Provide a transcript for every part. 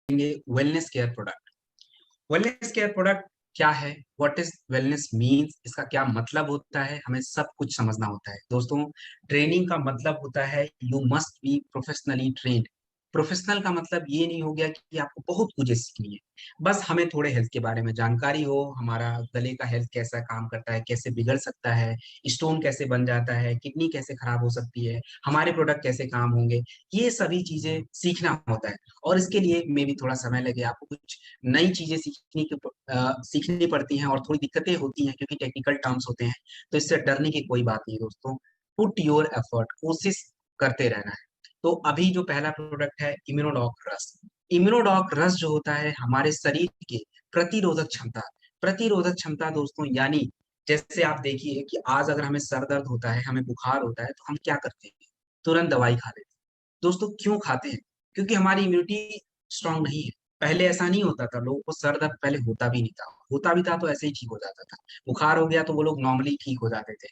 देंगे wellness care product. Wellness care product क्या है, व्हाट इज वेलनेस मीन्स, इसका क्या मतलब होता है, हमें सब कुछ समझना होता है दोस्तों। ट्रेनिंग का मतलब होता है you must be professionally trained. Professional का मतलब ये नहीं हो गया कि आपको बहुत कुछ सीखनी है, बस हमें थोड़े हेल्थ के बारे में जानकारी हो, हमारा गले का हेल्थ कैसा काम करता है, कैसे बिगड़ सकता है, स्टोन कैसे बन जाता है, किडनी कैसे खराब हो सकती है, हमारे प्रोडक्ट कैसे काम होंगे, ये सभी चीजें सीखना होता है। और इसके लिए मे भी थोड़ा समय लगे, आपको कुछ नई चीजें सीखनी पड़ती हैं और थोड़ी दिक्कतें होती हैं क्योंकि टेक्निकल टर्म्स होते हैं। तो इससे डरने की कोई बात नहीं दोस्तों, पुट योर एफर्ट, कोशिश करते रहना है। तो अभी जो पहला प्रोडक्ट है इम्यूनोडॉक रस। इम्यूनोडॉक रस जो होता है हमारे शरीर के प्रतिरोधक क्षमता दोस्तों, यानी जैसे आप देखिए कि आज अगर हमें सर दर्द होता है, हमें बुखार होता है, तो हम क्या करते हैं, तुरंत दवाई खा लेते हैं। दोस्तों क्यों खाते हैं? क्योंकि हमारी इम्यूनिटी स्ट्रांग नहीं है। पहले ऐसा नहीं होता था, लोगों को सर दर्द पहले होता भी था तो ऐसे ही ठीक हो जाता था। बुखार हो गया तो वो लोग नॉर्मली ठीक हो जाते थे।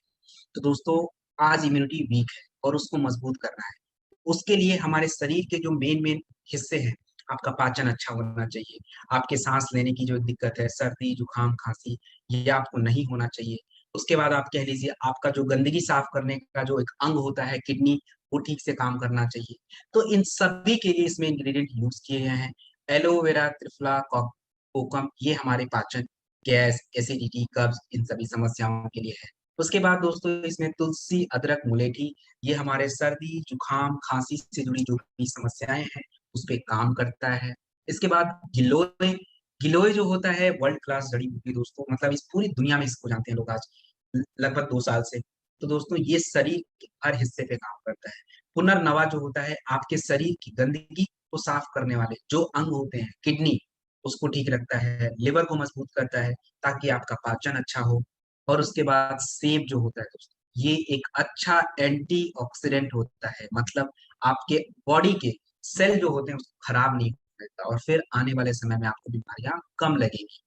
तो दोस्तों आज इम्यूनिटी वीक है और उसको मजबूत करना है। उसके लिए हमारे शरीर के जो मेन मेन हिस्से हैं, आपका पाचन अच्छा होना चाहिए, आपके सांस लेने की जो दिक्कत है, सर्दी जुकाम खांसी, ये आपको नहीं होना चाहिए। उसके बाद आप कह लीजिए आपका जो गंदगी साफ करने का जो एक अंग होता है किडनी, वो ठीक से काम करना चाहिए। तो इन सभी के लिए इसमें इंग्रेडिएंट यूज किए गए हैं। एलोवेरा, त्रिफला, कोकम, ये हमारे पाचन, गैस, एसिडिटी, कब्ज, इन सभी समस्याओं के लिए है। उसके बाद दोस्तों इसमें तुलसी, अदरक, मुलेठी, ये हमारे सर्दी जुकाम खांसी से जुड़ी जो भी समस्याएं हैं उस पे काम करता है। इसके बाद गिलोय। गिलोय जो होता है वर्ल्ड क्लास जड़ी बूटी दोस्तों, मतलब इस पूरी दुनिया में इसको जानते हैं लोग आज लगभग 2 साल से। तो दोस्तों ये शरीर के हर हिस्से पे काम करता है। पुनर्नवा जो होता है आपके शरीर की गंदगी को साफ करने वाले जो अंग होते हैं, किडनी, उसको ठीक रखता है, लिवर को मजबूत करता है ताकि आपका पाचन अच्छा हो। और उसके बाद सेब जो होता है दोस्तों, ये एक अच्छा एंटीऑक्सीडेंट होता है, मतलब आपके बॉडी के सेल जो होते हैं उसको खराब नहीं करता और फिर आने वाले समय में आपको बीमारियां कम लगेंगी।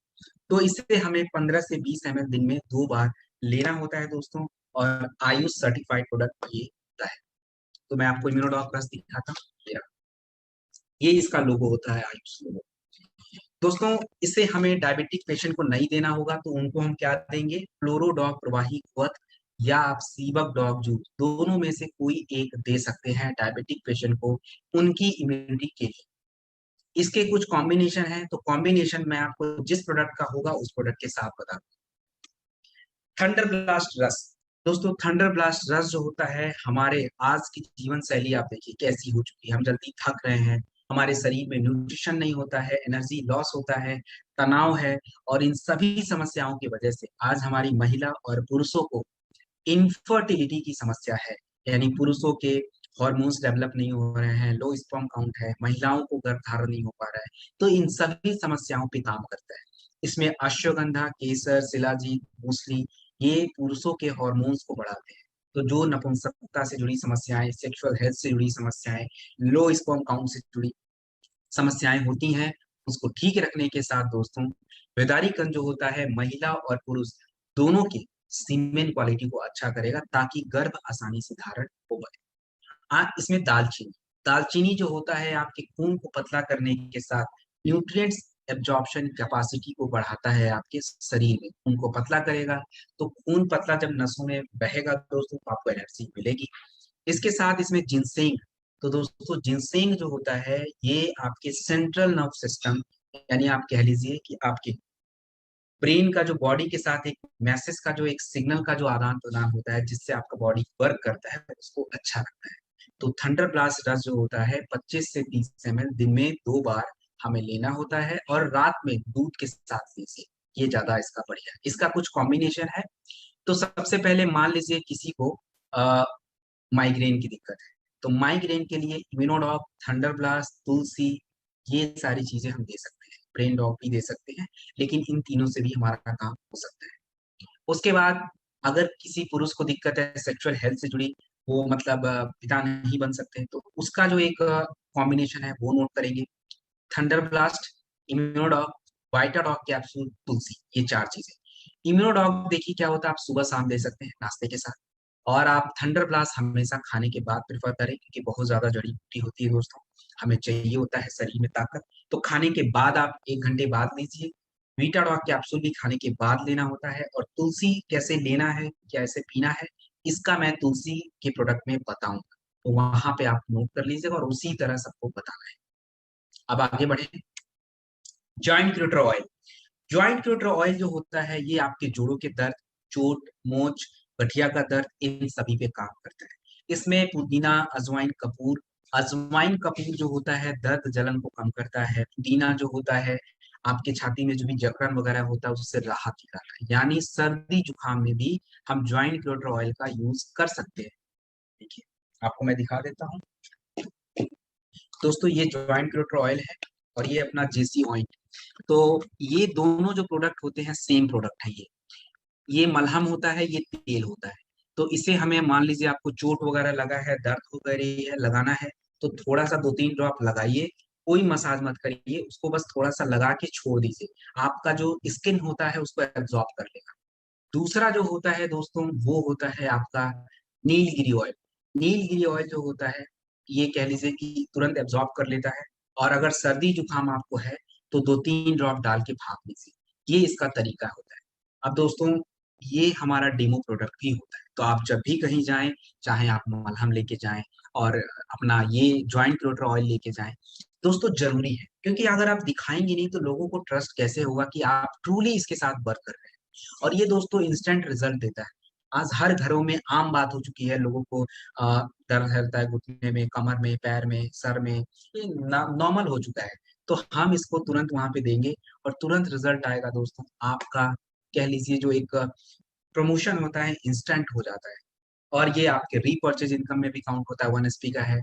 तो इसे हमें 15 से 20 ml दिन में 2 बार लेना होता है दोस्तों। और आयुष सर्टिफाइड प्रोडक्ट ये होता है। तो मैं आपको इम्यूनोडॉक प्लस दिखाता हूँ, ये इसका लोगो होता है, आयुष लोगो। दोस्तों इसे हमें डायबिटिक पेशेंट को नहीं देना होगा, तो उनको हम क्या देंगे, फ्लोरोडॉग प्रवाही क्वथ या आप सीबक डॉग जूस, दोनों में से कोई एक दे सकते हैं डायबिटिक पेशेंट को, उनकी इम्यूनिटी के लिए। इसके कुछ कॉम्बिनेशन है, तो कॉम्बिनेशन मैं आपको जिस प्रोडक्ट का होगा उस प्रोडक्ट के साथ बता। थंडर ब्लास्ट रस। दोस्तों थंडर ब्लास्ट रस जो होता है, हमारे आज की जीवन शैली आप देखिए कैसी हो चुकी है, हम जल्दी थक रहे हैं, हमारे शरीर में न्यूट्रिशन नहीं होता है, एनर्जी लॉस होता है, तनाव है। और इन सभी समस्याओं की वजह से आज हमारी महिला और पुरुषों को इनफर्टिलिटी की समस्या है, यानी पुरुषों के हॉर्मोन्स डेवलप नहीं हो रहे हैं, लो स्पर्म काउंट है, महिलाओं को गर्भधारण नहीं हो पा रहा है। तो इन सभी समस्याओं पे काम करता है। इसमें अश्वगंधा, केसर, शिलाजीत, मूसली, ये पुरुषों के हॉर्मोन्स को बढ़ाते हैं। तो जो नपुंसकता से जुड़ी समस्याएं, सेक्सुअल हेल्थ से जुड़ी समस्याएं, लो स्पर्म काउंट से जुड़ी समस्याएं होती हैं, उसको ठीक रखने के साथ दोस्तों वैदारिकन जो होता है महिला और पुरुष दोनों की सीमेन क्वालिटी को अच्छा करेगा ताकि गर्भ आसानी से धारण हो पाए। इसमें दालचीनी, दालचीनी जो होता है आपके खून को पतला करने के साथ न्यूट्रिएंट्स एब्जॉर्प्शन कैपेसिटी को बढ़ाता है, आपके शरीर में खून को पतला करेगा। तो खून पतला जब नसों में बहेगा दोस्तों तो आपको एनर्जी मिलेगी। इसके साथ इसमें जिनसेंग। तो दोस्तों जिनसेंग जो होता है ये आपके सेंट्रल नर्व सिस्टम, यानी आप कह लीजिए कि आपके ब्रेन का जो बॉडी के साथ एक मैसेज का जो एक सिग्नल का जो आदान प्रदान होता है जिससे आपका बॉडी वर्क करता है उसको अच्छा रखता है। तो थंडर ब्लास्ट रस जो होता है 25 से 30 ml दिन में 2 बार हमें लेना होता है और रात में दूध के साथ लीजिए, ये ज्यादा इसका बढ़िया है। इसका कुछ कॉम्बिनेशन है। तो सबसे पहले मान लीजिए किसी को माइग्रेन की दिक्कत है, तो माइग्रेन के लिए इम्यूनोडॉक, थंडर ब्लास्ट, तुलसी, ये सारी चीजें हम दे सकते हैं। ब्रेन डॉग भी दे सकते हैं, लेकिन इन तीनों से भी हमारा काम हो सकता है। उसके बाद अगर किसी पुरुष को दिक्कत है सेक्सुअल हेल्थ से जुड़ी, वो मतलब पिता नहीं बन सकते, तो उसका जो एक कॉम्बिनेशन है वो नोट करेंगे। थंडर ब्लास्ट, इम्यूनोडॉग, वाइटाडॉग कैप्सूल, तुलसी, ये 4 चीजें। इम्यूनोडॉग देखिए क्या होता है, आप सुबह शाम दे सकते हैं नाश्ते के साथ। और आप थंडर ब्लास्ट हमेशा खाने के बाद प्रेफर करें, क्योंकि बहुत ज्यादा जड़ी बूटी होती है दोस्तों, हमें चाहिए होता है शरीर में ताकत। तो खाने के बाद आप 1 घंटे बाद लीजिए। वीटाडॉक कैप्सूल भी खाने के बाद लेना होता है। और तुलसी कैसे लेना है, कैसे पीना है, इसका मैं तुलसी के प्रोडक्ट में बताऊंगा, तो वहां पे आप नोट कर लीजिएगा और उसी तरह सबको बताना है। अब आगे बढ़े। जॉइंट क्रूटर ऑयल। जॉइंट क्रूटर ऑयल जो होता है ये आपके जोड़ों के दर्द, चोट, मोच, गठिया का दर्द, इन सभी पे काम करता है। इसमें पुदीना, अजवाइन, कपूर। अजवाइन कपूर जो होता है दर्द जलन को कम करता है। पुदीना जो होता है आपके छाती में जो भी जकड़न वगैरह होता है उससे राहत दिलाता है। यानी सर्दी जुकाम में भी हम ज्वाइंट क्रूटर ऑयल का यूज कर सकते हैं। देखिए आपको मैं दिखा देता हूँ दोस्तों, ये ज्वाइंट क्रूटर ऑयल है और ये अपना जेसी ऑइंट। तो ये दोनों जो प्रोडक्ट होते हैं सेम प्रोडक्ट है। ये मलहम होता है, ये तेल होता है। तो इसे हमें, मान लीजिए आपको चोट वगैरह लगा है, दर्द हो रही है, लगाना है, तो थोड़ा सा 2-3 ड्रॉप लगाइए। कोई मसाज मत करिए उसको, बस थोड़ा सा लगा के छोड़ दीजिए। आपका जो स्किन होता है उसको एब्जॉर्ब कर लेगा। दूसरा जो होता है दोस्तों वो होता है आपका नीलगिरी ऑयल। नीलगिरी ऑयल जो होता है ये कह लीजिए कि तुरंत एब्जॉर्ब कर लेता है। और अगर सर्दी जुकाम आपको है तो 2-3 ड्रॉप डाल के भाप लीजिए। ये इसका तरीका होता है। अब दोस्तों ये हमारा डेमो प्रोडक्ट भी होता है, तो आप जब भी कहीं जाएं, चाहे आप मलहम लेके जाएं और अपना ये ज्वाइंट क्रोटर ऑयल लेके जाएं, दोस्तों जरूरी है। क्योंकि अगर आप दिखाएंगे नहीं तो लोगों को ट्रस्ट कैसे होगा कि आप ट्रूली इसके साथ वर्क कर रहे हैं। और ये दोस्तों इंस्टेंट रिजल्ट देता है। आज हर घरों में आम बात हो चुकी है, लोगों को दर्द रहता है घुटने में, कमर में, पैर में, सर में, ये नॉर्मल हो चुका है। तो हम इसको तुरंत वहां पे देंगे और तुरंत रिजल्ट आएगा दोस्तों। आपका कह लीजिए जो एक प्रमोशन होता है इंस्टेंट हो जाता है। और ये आपके रीपर्चेज इनकम में भी काउंट होता है, 1 SP का है।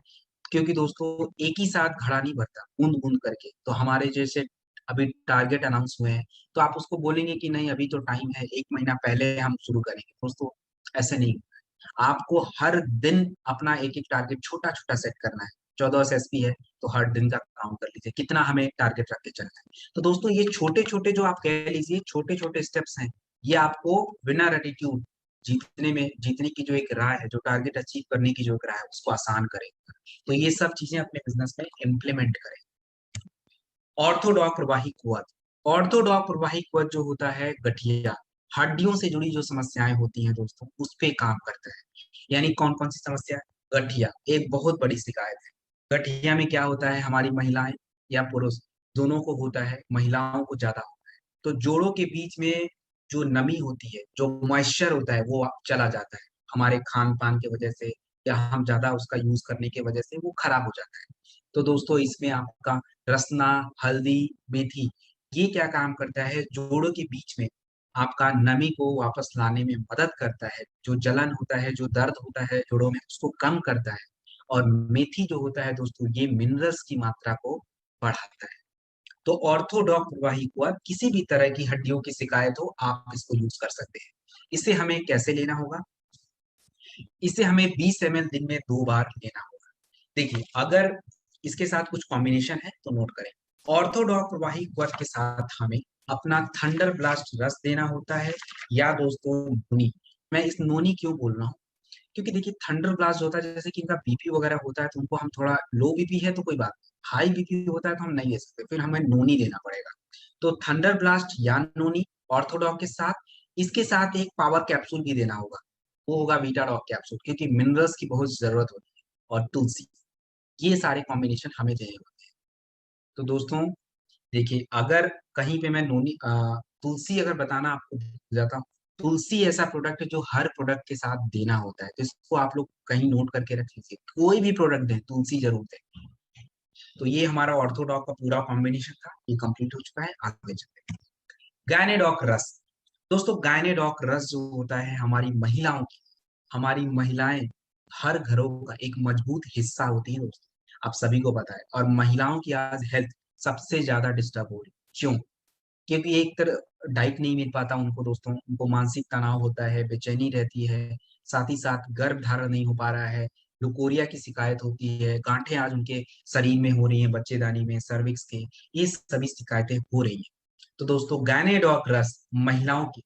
क्योंकि दोस्तों एक ही साथ घड़ा नहीं भरता, बूंद बूंद करके। तो हमारे जैसे अभी टारगेट अनाउंस हुए हैं, तो आप उसको बोलेंगे कि नहीं अभी तो टाइम है, 1 महीना पहले हम शुरू करेंगे, दोस्तों ऐसे नहीं। आपको हर दिन अपना एक एक टारगेट छोटा छोटा सेट करना है। 14 SP है तो हर दिन का काउंट कर लीजिए कितना हमें टारगेट रख के चलना है। तो दोस्तों ये छोटे छोटे जो आप कह लीजिए छोटे छोटे स्टेप्स हैं, ये आपको बिना एटीट्यूड जीतने की जो एक राह है, जो टारगेट अचीव करने की जो एक राह है, उसको आसान करेगा। तो ये सब चीजें अपने बिजनेस में इम्प्लीमेंट करें। ऑर्थोडॉक प्रवाही कुवत। ऑर्थोडॉक प्रवाही कुवत जो होता है गठिया, हड्डियों से जुड़ी जो समस्याएं होती हैं दोस्तों, उस पे काम करता है। यानी कौन कौन सी समस्या? गठिया एक बहुत बड़ी शिकायत है। गठिया में क्या होता है, हमारी महिलाएं या पुरुष दोनों को होता है, महिलाओं को ज्यादा होता है। तो जोड़ों के बीच में जो नमी होती है, जो मॉइस्चर होता है, वो चला जाता है हमारे खान पान की वजह से, या हम ज्यादा उसका यूज करने की वजह से वो खराब हो जाता है। तो दोस्तों इसमें आपका रसना, हल्दी, मेथी, ये क्या काम करता है, जोड़ों के बीच में आपका नमी को वापस लाने में मदद करता है। जो जलन होता है, जो दर्द होता है जोड़ों में, उसको कम करता है। और मेथी जो होता है दोस्तों, ये मिनरल्स की मात्रा को बढ़ाता है। तो ऑर्थोडॉक प्रवाही कुआ, किसी भी तरह की हड्डियों की शिकायत हो, आप इसको यूज कर सकते हैं। इसे हमें कैसे लेना होगा? इसे हमें 20 ml दिन में 2 बार लेना होगा। देखिए अगर इसके साथ कुछ कॉम्बिनेशन है तो नोट करें। ऑर्थोडॉक प्रवाही क्वर के साथ हमें अपना थंडर ब्लास्ट रस देना होता है, या दोस्तों नोनी। मैं इस नोनी क्यों बोल रहा हूँ, क्योंकि देखिए थंडर ब्लास्ट होता है, जैसे कि इनका बीपी वगैरह होता है तो उनको हम थोड़ा, लो बीपी है तो कोई बात, हाई बीपी होता है तो हम नहीं ले सकते, फिर हमें नोनी लेना पड़ेगा। तो थंडर ब्लास्ट या नोनी ऑर्थोडॉक के साथ, इसके साथ एक पावर कैप्सूल भी देना होगा, वो होगा वीटाडॉक कैप्सूल, क्योंकि मिनरल्स की बहुत जरूरत होती है। और तुलसी, ये सारे कॉम्बिनेशन हमें देने होते हैं। तो दोस्तों देखिए अगर कहीं पे मैं तुलसी अगर बताना आपको भूल जाता हूँ, तुलसी ऐसा प्रोडक्ट है जो हर प्रोडक्ट के साथ देना होता है, तो इसको आप लोग कहीं नोट करके रख लीजिए, कोई भी प्रोडक्ट दें तुलसी जरूर दें। तो ये हमारा ऑर्थोडॉक का पूरा कॉम्बिनेशन था, ये कंप्लीट हो चुका है। आगे चलते हैं। गायनेडॉक रस। दोस्तों गायनेडॉक रस जो होता है हमारी महिलाओं की, हमारी महिलाएं हर घरों का एक मजबूत हिस्सा होती है दोस्तों, आप सभी को पता है। और महिलाओं की आज हेल्थ सबसे ज्यादा डिस्टर्ब हो रही है। क्यों? क्योंकि एक तरह डाइट नहीं मिल पाता उनको दोस्तों, उनको मानसिक तनाव होता है, बेचैनी रहती है, साथ ही साथ गर्भ धारण नहीं हो पा रहा है, लुकोरिया की शिकायत होती है, गांठें आज उनके शरीर में हो रही हैं, बच्चेदानी में, सर्विक्स के, ये सभी शिकायतें हो रही हैं। तो दोस्तों गायनेडॉक रस महिलाओं की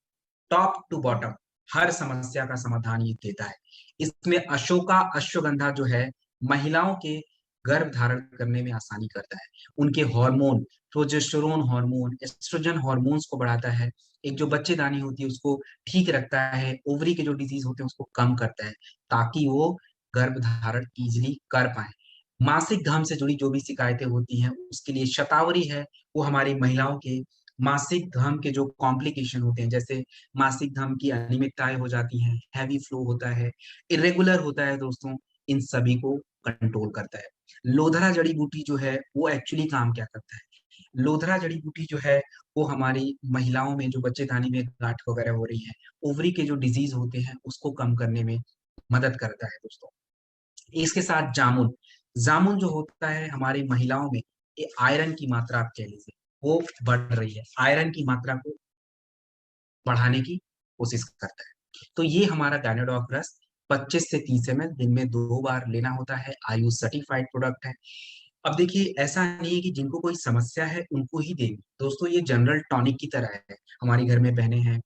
टॉप टू बॉटम हर समस्या का समाधान ये देता है। इसमें अशोका अश्वगंधा जो है महिलाओं के गर्भ धारण करने में आसानी करता है। उनके hormone, progesterone hormone, oestrogen hormones को बढ़ाता है। एक जो बच्चेदानी होती है उसको ठीक रखता है, ओवरी के जो डिजीज होते हैं उसको कम करता है, ताकि वो गर्भ धारण इजिली कर पाए। मासिक धर्म से जुड़ी जो भी शिकायतें होती हैं उसके लिए शतावरी है, वो हमारी महिलाओं के मासिक धर्म के जो कॉम्प्लिकेशन होते हैं, जैसे मासिक धर्म की अनियमितताएं हो जाती हैं, हैवी फ्लो होता है, इरेगुलर होता है दोस्तों, इन सभी को कंट्रोल करता है। लोधरा जड़ी बूटी जो है वो एक्चुअली काम क्या करता है? लोधरा जड़ी बूटी जो है वो हमारी महिलाओं में जो बच्चेदानी में गांठ वगैरह हो रही है, ओवरी के जो डिजीज होते हैं उसको कम करने में मदद करता है दोस्तों। इसके साथ जामुन, जामुन जो होता है हमारी महिलाओं में ये आयरन की मात्रा आप कह लीजिए वो बढ़ रही है, आयरन की मात्रा को बढ़ाने की कोशिश करता है। तो ये हमारा गायनेडॉग रस 25 से 30 ml दिन में 2 बार लेना होता है, आयुष सर्टिफाइड प्रोडक्ट है। अब देखिए ऐसा नहीं है कि जिनको कोई समस्या है उनको ही देंगे दोस्तों, ये जनरल टॉनिक की तरह है। हमारी घर में बहनें हैं,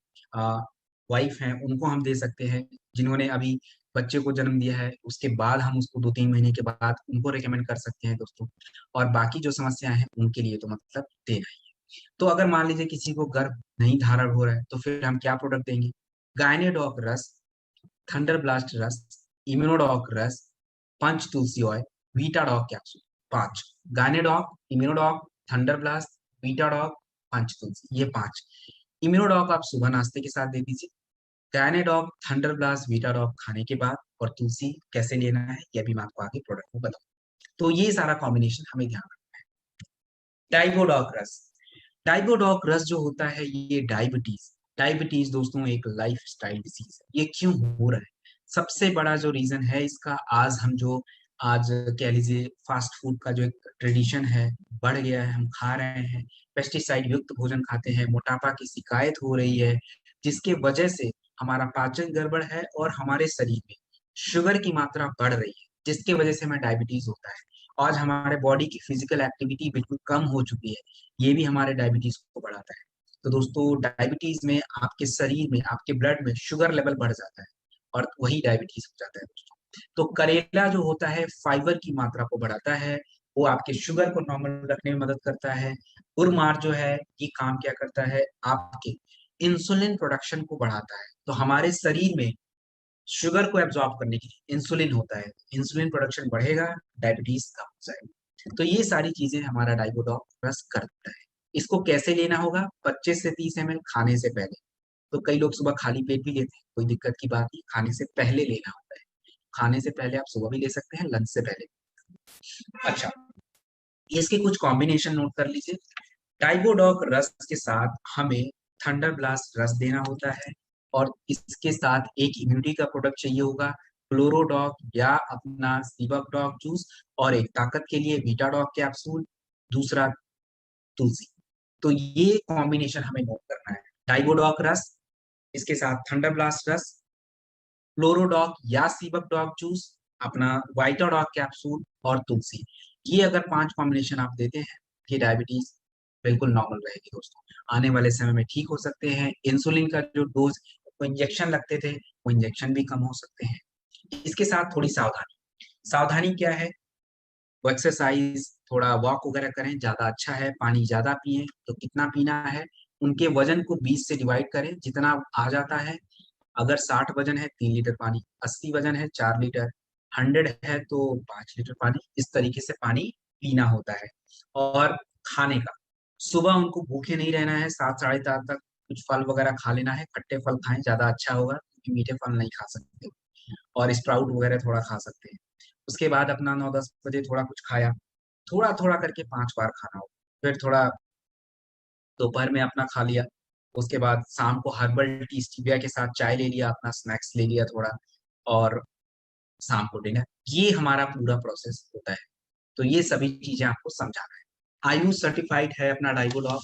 वाइफ हैं, उनको हम दे सकते हैं। जिन्होंने अभी बच्चे को जन्म दिया है उसके बाद हम उसको 2-3 महीने के बाद उनको रिकमेंड कर सकते हैं दोस्तों। और बाकी जो समस्याएं हैं उनके लिए तो मतलब देना ही है। तो अगर मान लीजिए किसी को गर्भ नहीं धारण हो रहा है तो फिर हम क्या प्रोडक्ट देंगे? गायनेडॉग रस, थंडर ब्लास्ट रस, इम्यूनोडॉग रस, Panch Tulsi oil, vitadog capsule. 5, gynedog, immunodog, thunder blast, vitadog, Panch Tulsi, ये 5। इम्यूनोडॉग आप सुबह नाश्ते के साथ दे दीजिए, गायनेडॉग, थंडर ब्लास्ट, वीटाडॉग खाने के बाद, और तुलसी कैसे लेना है ये भी मैं आपको आगे प्रोडक्ट में बताऊँ। तो ये सारा कॉम्बिनेशन हमें ध्यान रखना है। डाइबोडॉग रस, डाइबोडॉग रस जो होता है ये डायबिटीज, डायबिटीज दोस्तों एक लाइफ स्टाइल डिसीज है। ये क्यों हो रहा है? सबसे बड़ा जो रीजन है इसका, आज हम जो आज कह लीजिए फास्ट फूड का जो एक ट्रेडिशन है बढ़ गया है, हम खा रहे हैं, पेस्टिसाइड युक्त भोजन खाते हैं, मोटापा की शिकायत हो रही है, जिसके वजह से हमारा पाचन गड़बड़ है और हमारे शरीर में शुगर की मात्रा बढ़ रही है, जिसके वजह से हमें डायबिटीज होता है। आज हमारे बॉडी की फिजिकल एक्टिविटी बिल्कुल कम हो चुकी है, ये भी हमारे डायबिटीज को बढ़ाता है। तो दोस्तों डायबिटीज में आपके शरीर में, आपके ब्लड में शुगर लेवल बढ़ जाता है और वही डायबिटीज हो जाता है दोस्तों। तो करेला जो होता है फाइबर की मात्रा को बढ़ाता है, वो आपके शुगर को नॉर्मल रखने में मदद करता है। गुरमार जो है ये काम क्या करता है, आपके इंसुलिन प्रोडक्शन को बढ़ाता है। तो हमारे शरीर में शुगर को एब्जॉर्ब करने के लिए इंसुलिन होता है, इंसुलिन प्रोडक्शन बढ़ेगा, डायबिटीज कम हो जाएगी। तो ये सारी चीजें हमारा डाइबोडॉक रस करता है। इसको कैसे लेना होगा? 25 से 30 ml खाने से पहले। तो कई लोग सुबह खाली पेट भी लेते हैं, कोई दिक्कत की बात नहीं, खाने से पहले लेना होता है। खाने से पहले आप सुबह भी ले सकते हैं, लंच से पहले। अच्छा, इसके कुछ कॉम्बिनेशन नोट कर लीजिए। डाइबोडॉक रस के साथ हमें थंडर ब्लास्ट रस देना होता है, और इसके साथ एक इम्यूनिटी का प्रोडक्ट चाहिए होगा, क्लोरोडॉक या अपना सीबकडॉक जूस, और एक ताकत के लिए वीटाडॉक कैप्सूल, दूसरा तुलसी। तो ये कॉम्बिनेशन हमें नोट करना है। डाइबोडॉक रस, इसके साथ थंडर ब्लास्ट रस, क्लोरोडॉक या सीबकडॉक जूस, अपना वाइटाडॉक कैप्सूल और तुलसी। ये अगर 5 कॉम्बिनेशन आप देते हैं, ये डायबिटीज बिल्कुल नॉर्मल रहेगी दोस्तों। आने वाले समय में ठीक हो सकते हैं। इंसुलिन का जो डोज वो इंजेक्शन लगते थे, वो इंजेक्शन भी कम हो सकते हैं। इसके साथ थोड़ी सावधानी, सावधानी क्या है? वो एक्सरसाइज, थोड़ा वॉक वगैरह करें, ज्यादा अच्छा है। पानी ज्यादा पिए, तो कितना पीना है? उनके वजन को 20 से डिवाइड करें, जितना आ जाता है। अगर 60 वजन है 3 लीटर पानी, 80 वजन है 4 लीटर, 100 है तो 5 लीटर पानी, इस तरीके से पानी पीना होता है। और खाने का, सुबह उनको भूखे नहीं रहना है, 7 साढ़े 7 तक कुछ फल वगैरह खा लेना है, खट्टे फल खाएं ज्यादा अच्छा होगा, क्योंकि मीठे फल नहीं खा सकते। और स्प्राउट वगैरह थोड़ा खा सकते हैं। उसके बाद अपना 9-10 बजे थोड़ा कुछ खाया, थोड़ा थोड़ा करके 5 बार खाना हो। फिर थोड़ा दोपहर में अपना खा लिया, उसके बाद शाम को हर्बल टी स्टीविया के साथ चाय ले लिया, अपना स्नैक्स ले लिया थोड़ा, और शाम को डिनर। ये हमारा पूरा प्रोसेस होता है। तो ये सभी चीजें आपको समझाना है। आयुष सर्टिफाइड है अपना डाइबोलॉग।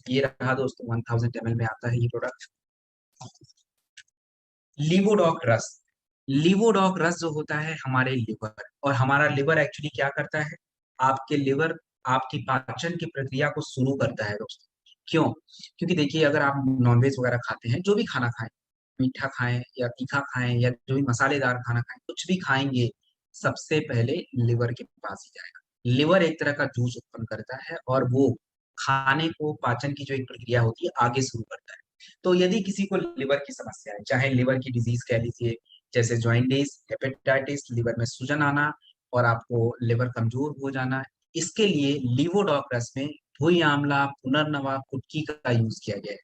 ये रहा दोस्तों, 1000 ml में आता है ये प्रोडक्ट। लिवोडॉक रस, लिवोडॉक रस जो होता है हमारे लिवर, और हमारा लिवर एक्चुअली क्या करता है, आपके लिवर आपकी पाचन की प्रक्रिया को शुरू करता है दोस्तों। क्यों? क्योंकि देखिए अगर आप नॉनवेज वगैरह खाते हैं, जो भी खाना खाएं, मीठा खाएं या तीखा खाएं या जो भी मसालेदार खाना खाएं, कुछ भी खाएंगे सबसे पहले लिवर के पास ही जाएगा। लिवर एक तरह का जूस उत्पन्न करता है और वो खाने को, पाचन की जो एक प्रक्रिया होती है, आगे शुरू करता है। तो यदि किसी को लिवर की समस्या है, चाहे लिवर की डिजीज कह लीजिए, जैसे जॉइंटिस, हेपेटाइटिस, लिवर में सूजन आना और आपको लिवर कमजोर हो जाना, इसके लिए लीवोडॉक रस में भुई आंवला, पुनर्नवा, कुटकी का यूज किया गया है,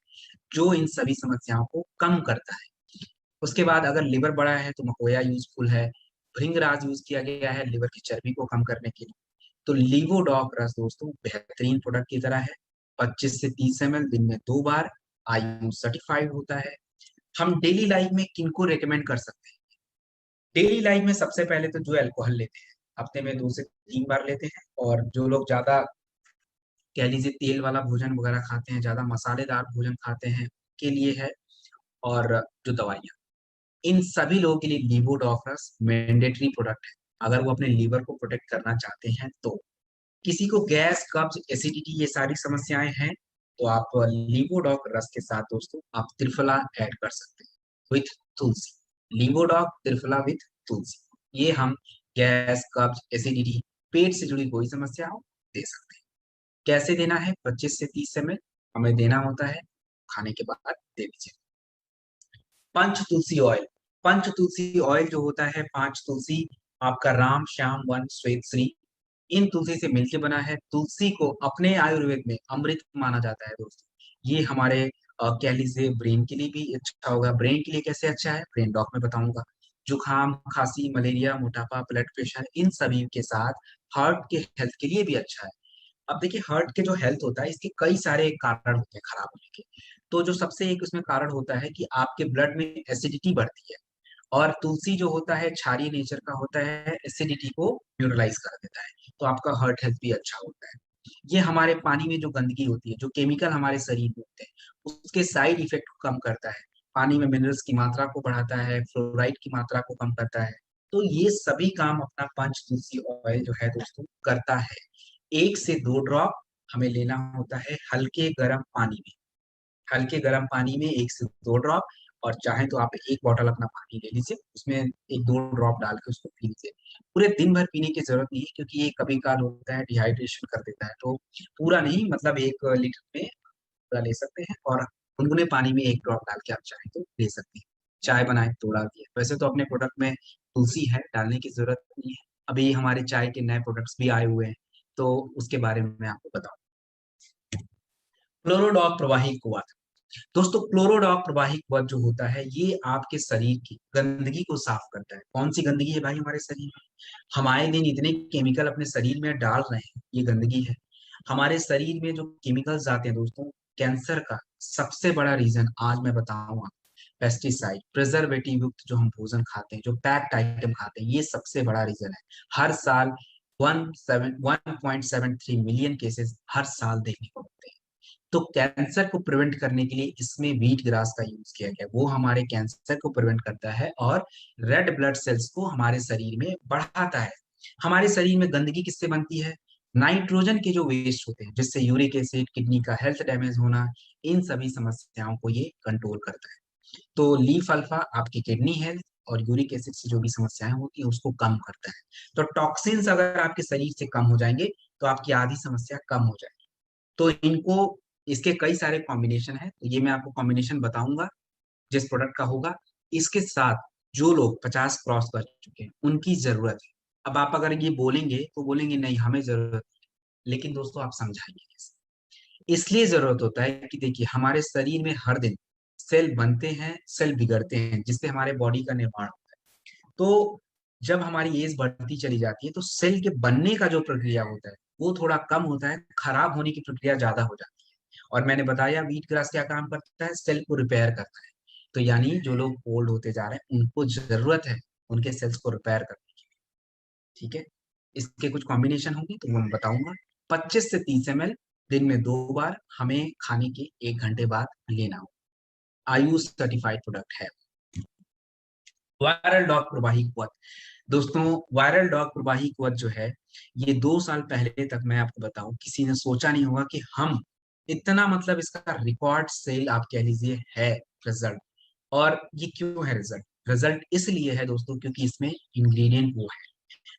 जो इन सभी समस्याओं को कम करता है। उसके बाद अगर लिवर बड़ा है तो मकोया यूजफुल है। भृंगराज यूज किया गया है लिवर की चर्बी को कम करने के लिए। तो लीवोडॉक रस दोस्तों बेहतरीन प्रोडक्ट की तरह है। 25 से 30 ml दिन में 2 बार, आयु सर्टिफाइड होता है। हम डेली लाइफ में किनको रेकमेंड कर सकते हैं? डेली लाइफ में सबसे पहले तो जो अल्कोहल लेते हैं, हफ्ते में 2 से 3 बार लेते हैं, और जो लोग ज्यादा कह लीजिए तेल वाला भोजन वगैरह खाते हैं, ज्यादा मसालेदार भोजन खाते हैं, के लिए है। और जो दवाइयाँ, इन सभी लोगों के लिए लीवोडॉकरस मैंडेटरी प्रोडक्ट है, अगर वो अपने लीवर को प्रोटेक्ट करना चाहते हैं तो। किसी को गैस, कब्ज, एसिडिटी, ये सारी समस्याएं हैं, तो आप लीवोडॉक रस के साथ दोस्तों आप त्रिफला ऐड कर सकते हैं विथ तुलसी। लीवोडॉक त्रिफला विथ तुलसी, ये हम गैस, कब्ज, एसिडिटी, पेट से जुड़ी कोई समस्या हो, दे सकते हैं। कैसे देना है? 25 से 30 ml हमें देना होता है, खाने के बाद दे दीजिए। पंच तुलसी ऑयल, पंच तुलसी ऑयल जो होता है, 5 तुलसी, आपका राम, श्याम, वन, श्वेत, श्री, इन तुलसी से मिलकर बना है। तुलसी को अपने आयुर्वेद में अमृत माना जाता है दोस्तों। ये हमारे कह लीजिए ब्रेन के लिए भी अच्छा होगा। ब्रेन के लिए कैसे अच्छा है, ब्रेन डॉक में बताऊंगा। जुकाम, खांसी, मलेरिया, मोटापा, ब्लड प्रेशर, इन सभी के साथ हार्ट के हेल्थ के लिए भी अच्छा है। अब देखिए, हार्ट के जो हेल्थ होता है, इसके कई सारे कारण होते हैं खराब होने के। तो जो सबसे एक उसमें कारण होता है कि आपके ब्लड में एसिडिटी बढ़ती है, और तुलसी जो होता है क्षारीय नेचर का होता है, एसिडिटी को न्यूट्रलाइज कर देता है, तो आपका हार्ट हेल्थ भी अच्छा होता है। ये हमारे पानी में जो गंदगी होती है, जो केमिकल हमारे शरीर में होते हैं, उसके साइड इफेक्ट को कम करता है। पानी में मिनरल्स की मात्रा को बढ़ाता है, फ्लोराइड की मात्रा को कम करता है। तो ये सभी काम अपना पंच तुलसी ऑयल जो है दोस्तों करता है। 1 से 2 ड्रॉप हमें लेना होता है हल्के गर्म पानी में। हल्के गर्म पानी में 1 से 2 ड्रॉप, और चाहे तो आप 1 बॉटल अपना पानी ले लीजिए, उसमें 1-2 ड्रॉप डाल के उसको पी लीजिए। पूरे दिन भर पीने की जरूरत नहीं है, क्योंकि ये कभी काल होता है डिहाइड्रेशन कर देता है, तो पूरा नहीं, मतलब 1 लीटर में पूरा ले सकते हैं, और गुनगुने पानी में 1 ड्रॉप डाल के आप चाहे तो ले सकते हैं। चाय बनाए तो डाल दिए। वैसे तो अपने प्रोडक्ट में तुलसी है, डालने की जरूरत नहीं है। अभी हमारे चाय के नए प्रोडक्ट्स भी आए हुए हैं, तो उसके बारे में मैं आपको बताऊं। क्लोरोडॉक प्रवाही कुआं, दोस्तों क्लोरोडॉक प्रवाही कवच जो होता है, ये आपके शरीर की गंदगी को साफ करता है। कौन सी गंदगी है भाई हमारे शरीर में? हम आए दिन इतने केमिकल अपने शरीर में डाल रहे हैं, ये गंदगी है। हमारे शरीर में जो केमिकल्स आते हैं दोस्तों, कैंसर का सबसे बड़ा रीजन आज मैं बताऊंगा, पेस्टिसाइड, प्रिजर्वेटिव युक्त जो हम भोजन खाते हैं, जो पैक्ड आइटम खाते हैं, ये सबसे बड़ा रीजन है। हर साल 1.73 मिलियन केसेस हर साल देखने को मिलते हैं। तो कैंसर को प्रिवेंट करने के लिए इसमें व्हीट ग्रास का यूज किया गया, वो हमारे कैंसर को प्रिवेंट करता है और रेड ब्लड सेल्स को हमारे शरीर में बढ़ाता है। हमारे शरीर में गंदगी किससे बनती है? नाइट्रोजन के जो वेस्ट होते हैं, जिससे यूरिक एसिड, किडनी का हेल्थ डैमेज होना, इन सभी समस्याओं को ये कंट्रोल करता है। तो लीफ अल्फा आपकी किडनी हेल्थ और यूरिक एसिड से जो भी समस्याएं होती है उसको कम करता है। तो टॉक्सिन्स अगर आपके शरीर से कम हो जाएंगे, तो आपकी आधी समस्या कम हो जाएगी। तो इनको, इसके कई सारे कॉम्बिनेशन है, तो ये मैं आपको कॉम्बिनेशन बताऊंगा जिस प्रोडक्ट का होगा। इसके साथ जो लोग 50 क्रॉस कर चुके हैं उनकी जरूरत है। अब आप अगर ये बोलेंगे तो बोलेंगे नहीं हमें जरूरत नहीं। लेकिन दोस्तों आप समझाइए कैसे? इसलिए जरूरत होता है कि देखिए, हमारे शरीर में हर दिन सेल बनते हैं, सेल बिगड़ते हैं, जिससे हमारे बॉडी का निर्माण होता है। तो जब हमारी एज बढ़ती चली जाती है, तो सेल के बनने का जो प्रक्रिया होता है वो थोड़ा कम होता है, खराब होने की प्रक्रिया ज्यादा हो जाती है। और मैंने बताया व्हीट ग्रास क्या काम करता है, सेल को रिपेयर करता है। तो यानी जो लोग ओल्ड होते जा रहे हैं उनको जरूरत है उनके सेल्स को रिपेयर करने की। ठीक है, इसके कुछ कॉम्बिनेशन होंगे तो वो मैं बताऊंगा। 25 से 30 ml दिन में 2 बार, हमें खाने के 1 घंटे बाद लेना हो। आयुष सर्टिफाइड प्रोडक्ट है। वायरल डॉग प्रवाही कवच, दोस्तों वायरल डॉग प्रवाही कवच जो है, ये 2 साल पहले तक मैं आपको बताऊं किसी ने सोचा नहीं होगा कि हम इतना, मतलब इसका रिकॉर्ड सेल आप कह लीजिए है रिजल्ट। और ये क्यों है रिजल्ट? रिजल्ट इसलिए है दोस्तों क्योंकि इसमें इंग्रेडिएंट वो है,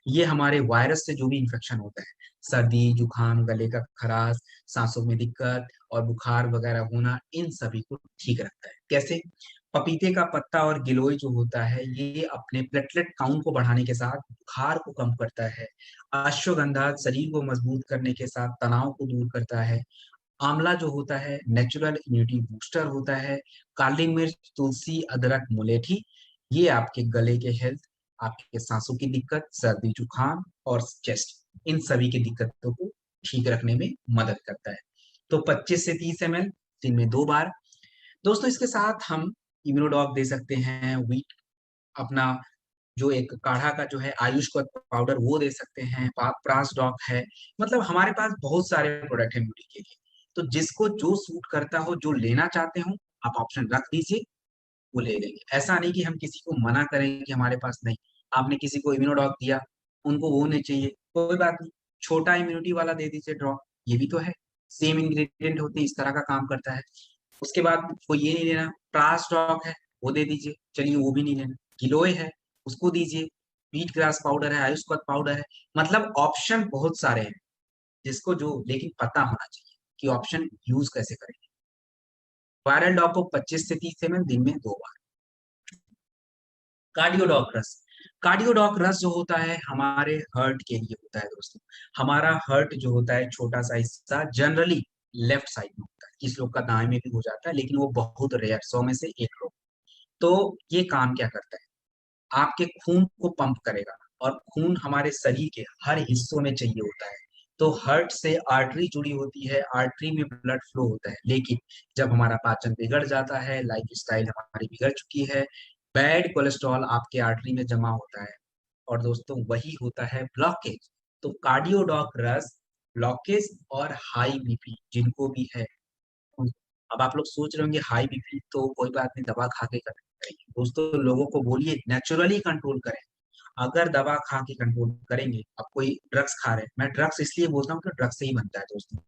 ये हमारे वायरस से जो भी इंफेक्शन होता है, सर्दी, जुकाम, गले का खराश, सांसों में दिक्कत और बुखार वगैरह होना, इन सभी को ठीक रखता है। कैसे? पपीते का पत्ता और गिलोय जो होता है, ये अपने प्लेटलेट काउंट को बढ़ाने के साथ बुखार को कम करता है। अश्वगंधा शरीर को मजबूत करने के साथ तनाव को दूर करता है। आंवला जो होता है नेचुरल इम्यूनिटी बूस्टर होता है। काली मिर्च, तुलसी, अदरक, मुलेठी, ये आपके गले के हेल्थ, आपके सांसों की दिक्कत, सर्दी जुकाम और चेस्ट, इन सभी की दिक्कतों को ठीक रखने में मदद करता है। तो 25 से 30 ml दिन में 2 बार। दोस्तों इसके साथ हम इम्यूनोडॉक दे सकते हैं, वीट अपना जो एक काढ़ा का जो है आयुष का पाउडर वो दे सकते हैं, प्रास डॉक है। मतलब हमारे पास बहुत सारे प्रोडक्ट है ब्यूटी के लिए। तो जिसको जो सूट करता हो, जो लेना चाहते हो, आप ऑप्शन रख दीजिए, वो ले लेंगे। ऐसा नहीं कि हम किसी को मना करें कि हमारे पास नहीं। आपने किसी को इम्यूनोडॉक दिया, उनको वो नहीं चाहिए, कोई बात नहीं, छोटा इम्यूनिटी वाला दे दीजिए ड्रॉप, ये भी तो है, सेम इंग्रेडिएंट होते हैं, इस तरह का काम करता है। उसके बाद वो ये नहीं लेना, प्रास डॉक है, वो दे दीजिए, चलिए वो भी नहीं लेना। गिलोय है, उसको दीजिए। व्हीट ग्रास पाउडर है, आयुष्मान पाउडर है। मतलब ऑप्शन बहुत सारे हैं, जिसको जो, लेकिन पता होना चाहिए कि ऑप्शन यूज कैसे करेंगे। वायरल डॉग को 25 से 30 ml दिन में 2 बार। कार्डियोडॉक रस, कार्डियोडॉक रस जो होता है हमारे हर्ट के लिए होता है दोस्तों। हमारा हर्ट जो होता है छोटा सा हिस्सा जनरली लेफ्ट साइड में होता है, किस लोग का दाएं में भी हो जाता है, लेकिन वो बहुत रेयर, 100 में से 1 लोग। तो ये काम क्या करता है? आपके खून को पंप करेगा, और खून हमारे शरीर के हर हिस्सों में चाहिए होता है। तो हार्ट से आर्टरी जुड़ी होती है, आर्टरी में ब्लड फ्लो होता है। लेकिन जब हमारा पाचन बिगड़ जाता है, लाइफ स्टाइल हमारी बिगड़ चुकी है, बैड कोलेस्ट्रॉल आपके आर्टरी में जमा होता है, और दोस्तों वही होता है ब्लॉकेज। तो कार्डियोडॉक रस ब्लॉकेज और हाई बीपी जिनको भी है, अब आप लोग सोच रहे होंगे हाई बीपी तो कोई बात नहीं, दवा खा के करेंगे। दोस्तों लोगों को बोलिए नेचुरली कंट्रोल करें। अगर दवा खा के कंट्रोल करेंगे, अब कोई ड्रग्स खा रहे हैं, मैं ड्रग्स इसलिए बोलता हूँ कि ड्रग्स से ही बनता है दोस्तों।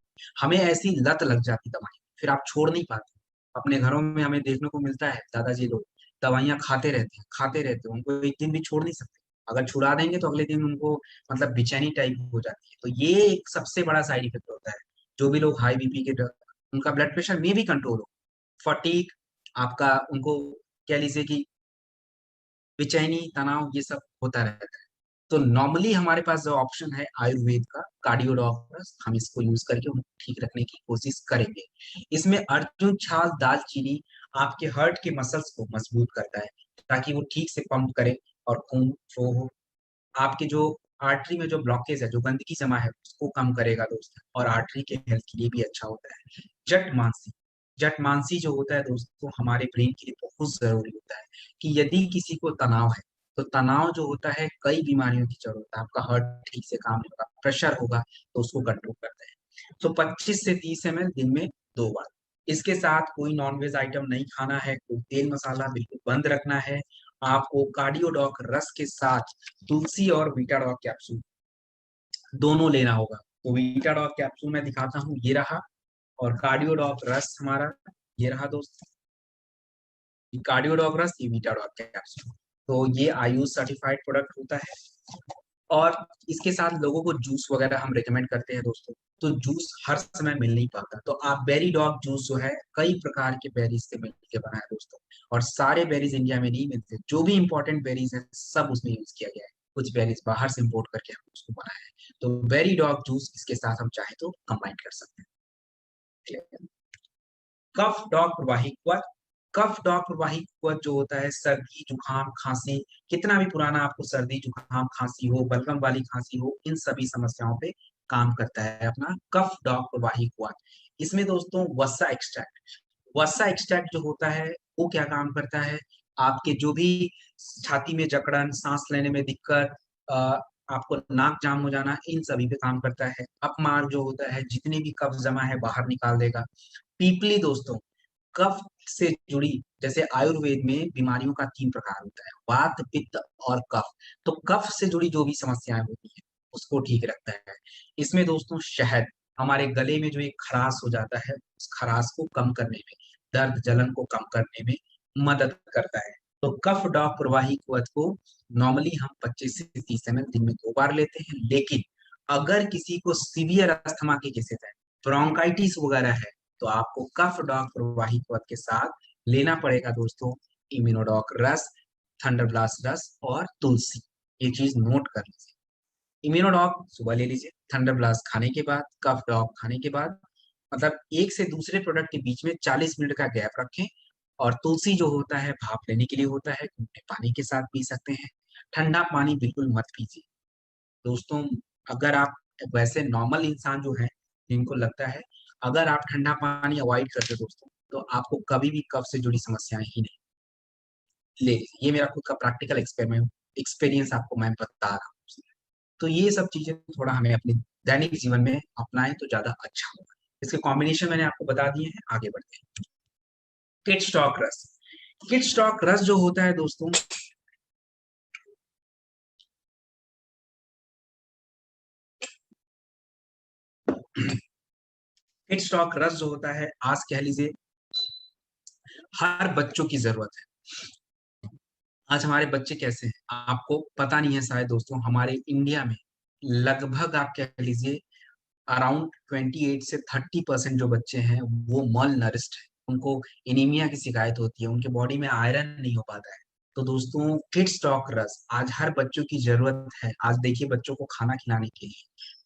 हमें ऐसी लत लग जाती दवाई, फिर आप छोड़ नहीं पाते। अपने घरों में हमें देखने को मिलता है, दादाजी लोग दवाइयाँ खाते रहते हैं, खाते रहते हैं, उनको एक दिन भी छोड़ नहीं सकते। अगर छुड़ा देंगे तो अगले दिन उनको मतलब बेचैनी टाइप हो जाती है। तो ये एक सबसे बड़ा साइड इफेक्ट होता है। जो भी लोग हाई बीपी के उनका ब्लड प्रेशर में भी कंट्रोल हो, फटीक आपका, उनको कह लीजिए कि बेचैनी, तनाव, ये सब होता रहता है। तो नॉर्मली हमारे पास जो ऑप्शन है आयुर्वेद का कार्डियोडॉक्टर्स, हम इसको यूज करके उनको ठीक रखने की कोशिश करेंगे। इसमें अर्जुन छाल दालचीनी आपके हार्ट के मसल्स को मजबूत करता है, ताकि वो ठीक से पंप करे और खून फ्लो हो। आपके जो आर्टरी में जो ब्लॉकेज है, जो गंदगी जमा है, उसको कम करेगा दोस्त, और आर्टरी के हेल्थ के लिए भी अच्छा होता है। जट मांसी, जट मांसी जो होता है दोस्तों हमारे ब्रेन के लिए बहुत जरूरी होता है। कि यदि किसी को तनाव है, तो तनाव जो होता है कई बीमारियों की जरूरत है। आपका हार्ट ठीक से काम नहीं होगा, प्रेशर होगा, तो उसको कंट्रोल करता है। तो 25 से 30 ml दिन में 2 बार। इसके साथ कोई नॉनवेज आइटम नहीं खाना है, कोई तेल मसाला बिल्कुल बंद रखना है। आपको कार्डियोडॉक रस के साथ तुलसी और बीटाडॉक कैप्सूल दोनों लेना होगा। तो बीटाडॉक कैप्सूल मैं दिखाता हूँ, ये रहा, और कार्डियोडॉक रस हमारा ये रहा दोस्त। कार्डियोडॉक रस, ये बीटाडॉक कैप्सूल। तो ये आयुष सर्टिफाइड प्रोडक्ट होता है। और इसके साथ लोगों को जूस वगैरह हम रेकमेंड करते हैं दोस्तों। तो जूस हर समय मिल नहीं पाता, तो आप बेरी डॉग जूस जो है कई प्रकार के बेरीज से मिलकर बना है दोस्तों। और सारे बेरीज इंडिया में नहीं मिलते, जो भी इंपॉर्टेंट बेरीज है सब उसमें यूज किया गया है। कुछ बेरीज बाहर से इंपोर्ट करके हम उसको बनाया है। तो बेरी डॉग जूस इसके साथ हम चाहे तो कंबाइन कर सकते हैं। कफ डॉग प्रवाही क्वथ, कफ डॉग प्रवाही क्वथ जो होता है सर्दी जुकाम खांसी, कितना भी पुराना आपको सर्दी जुकाम खांसी हो, बलगम वाली खांसी हो, इन सभी समस्याओं पे काम करता है अपना कफ डॉग प्रवाही क्वथ। इसमें दोस्तों वसा एक्सट्रैक्ट, वसा एक्सट्रैक्ट जो होता है वो क्या काम करता है? आपके जो भी छाती में जकड़न, सांस लेने में दिक्कत, आपको नाक जाम हो जाना, इन सभी पे काम करता है। अपमार जो होता है, जितने भी कफ जमा है बाहर निकाल देगा। पीपली दोस्तों कफ से जुड़ी, जैसे आयुर्वेद में बीमारियों का 3 प्रकार होता है, वात, पित्त और कफ। तो कफ से जुड़ी जो भी समस्याएं होती है उसको ठीक रखता है। इसमें दोस्तों शहद हमारे गले में जो एक खराश हो जाता है, उस खराश को कम करने में, दर्द जलन को कम करने में मदद करता है। तो कफ डॉग प्रवाही पथ को नॉर्मली हम 25 से 30 ml दिन में 2 बार लेते हैं, लेकिन अगर किसी को सीवियर अस्थमा के केसेस है, ब्रोंकाइटिस वगैरह है, तो आपको कफ डॉग प्रवाही पथ के साथ लेना पड़ेगा दोस्तों इम्यूनोडॉक रस, थंडरब्लास्ट रस और तुलसी। ये चीज नोट कर लीजिए। इम्यूनोडॉक सुबह ले लीजिए, थंडरब्लास्ट खाने के बाद, कफ डॉग खाने के बाद, मतलब एक से दूसरे प्रोडक्ट के बीच में 40 मिनट का गैप रखें। और तुलसी जो होता है भाप लेने के लिए होता है, गुनगुने पानी के साथ पी सकते हैं। ठंडा पानी बिल्कुल मत पीजिए दोस्तों। अगर आप वैसे नॉर्मल इंसान जो है जिनको लगता है अगर आप ठंडा पानी अवॉइड करते हो दोस्तों, तो आपको कभी भी कफ से जुड़ी समस्याएं ही नहीं ले लीजिए। ये मेरा खुद का प्रैक्टिकल एक्सपेरिमेंट एक्सपीरियंस आपको मैं बता रहा हूँ। तो ये सब चीजें थोड़ा हमें अपने दैनिक जीवन में अपनाएं तो ज्यादा अच्छा होगा। इसके कॉम्बिनेशन मैंने आपको बता दिए हैं, आगे बढ़ते हैं। किड स्टॉक रस। किड स्टॉक रस जो होता है दोस्तों, किड स्टॉक रस जो होता है, आज कह लीजिए हर बच्चों की जरूरत है। आज हमारे बच्चे कैसे हैं आपको पता नहीं है शायद दोस्तों। हमारे इंडिया में लगभग आप कह लीजिए अराउंड 28 से 30% जो बच्चे हैं वो मल नरिस्ड है। उनको एनीमिया की शिकायत होती है, उनके बॉडी में आयरन नहीं हो पाता है। तो दोस्तों किड स्टॉक रस आज हर बच्चों की जरूरत है। आज देखिए बच्चों को खाना खिलाने के लिए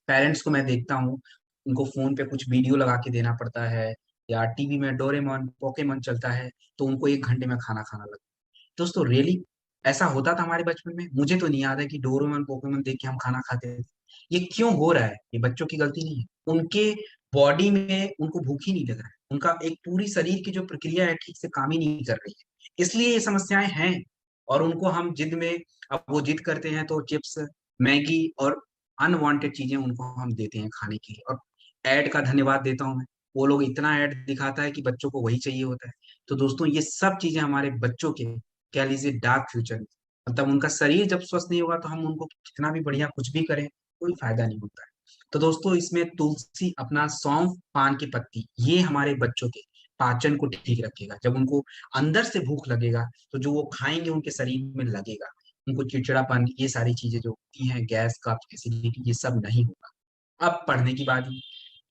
पेरेंट्स को मैं देखता हूँ, उनको फोन पे कुछ वीडियो लगा के देना पड़ता है, या टीवी में डोरेमोन पोकेमोन चलता है, तो उनको 1 घंटे में खाना खाना लगता है। दोस्तों रियली ऐसा होता था हमारे बचपन में? मुझे तो नहीं याद है कि डोरेमोन पोकेमोन देख के हम खाना खाते थे। ये क्यों हो रहा है? ये बच्चों की गलती नहीं है, उनके बॉडी में उनको भूख ही नहीं लग रहा है, उनका एक पूरी शरीर की जो प्रक्रिया है ठीक से काम ही नहीं कर रही है, इसलिए ये समस्याएं हैं। और उनको हम जिद में, अब वो जिद करते हैं तो चिप्स, मैगी और अनवांटेड चीजें उनको हम देते हैं खाने के लिए। और ऐड का धन्यवाद देता हूं मैं, वो लोग इतना ऐड दिखाता है कि बच्चों को वही चाहिए होता है। तो दोस्तों ये सब चीजें हमारे बच्चों के कह लीजिए डार्क फ्यूचर में, मतलब उनका शरीर जब स्वस्थ नहीं होगा तो हम उनको कितना भी बढ़िया कुछ भी करें कोई फायदा नहीं होता है। तो दोस्तों इसमें तुलसी, अपना सौंफ, पान की पत्ती, ये हमारे बच्चों के पाचन को ठीक रखेगा। जब उनको अंदर से भूख लगेगा तो जो वो खाएंगे उनके शरीर में लगेगा, उनको चिड़चिड़ापन, ये सारी चीजें जो होती हैं, गैस कफ एसिडिटी, ये सब नहीं होगा। अब पढ़ने की बात है,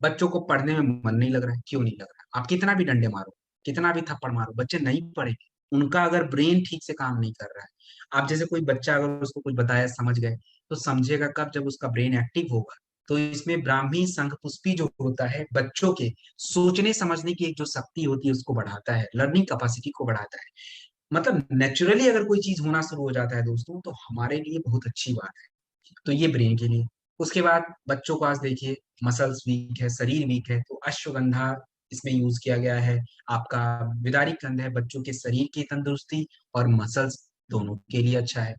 बच्चों को पढ़ने में मन नहीं लग रहा है, क्यों नहीं लग रहा है? आप कितना भी डंडे मारो, कितना भी थप्पड़ मारो, बच्चे नहीं पढ़ेंगे। उनका अगर ब्रेन ठीक से काम नहीं कर रहा है। आप जैसे कोई बच्चा अगर उसको कुछ बताया समझ गए, तो समझेगा कब? जब उसका ब्रेन एक्टिव होगा। तो इसमें ब्राह्मी शंखपुष्पी जो होता है बच्चों के सोचने समझने की एक जो शक्ति होती है उसको बढ़ाता है, लर्निंग कैपेसिटी को बढ़ाता है। मतलब नेचुरली अगर कोई चीज होना शुरू हो जाता है दोस्तों, तो हमारे लिए बहुत अच्छी बात है। तो ये ब्रेन के लिए। उसके बाद बच्चों को आज देखिए मसल्स वीक है, शरीर वीक है, तो अश्वगंधा इसमें यूज किया गया है। आपका विदारी कंद है, बच्चों के शरीर की तंदुरुस्ती और मसल्स दोनों के लिए अच्छा है।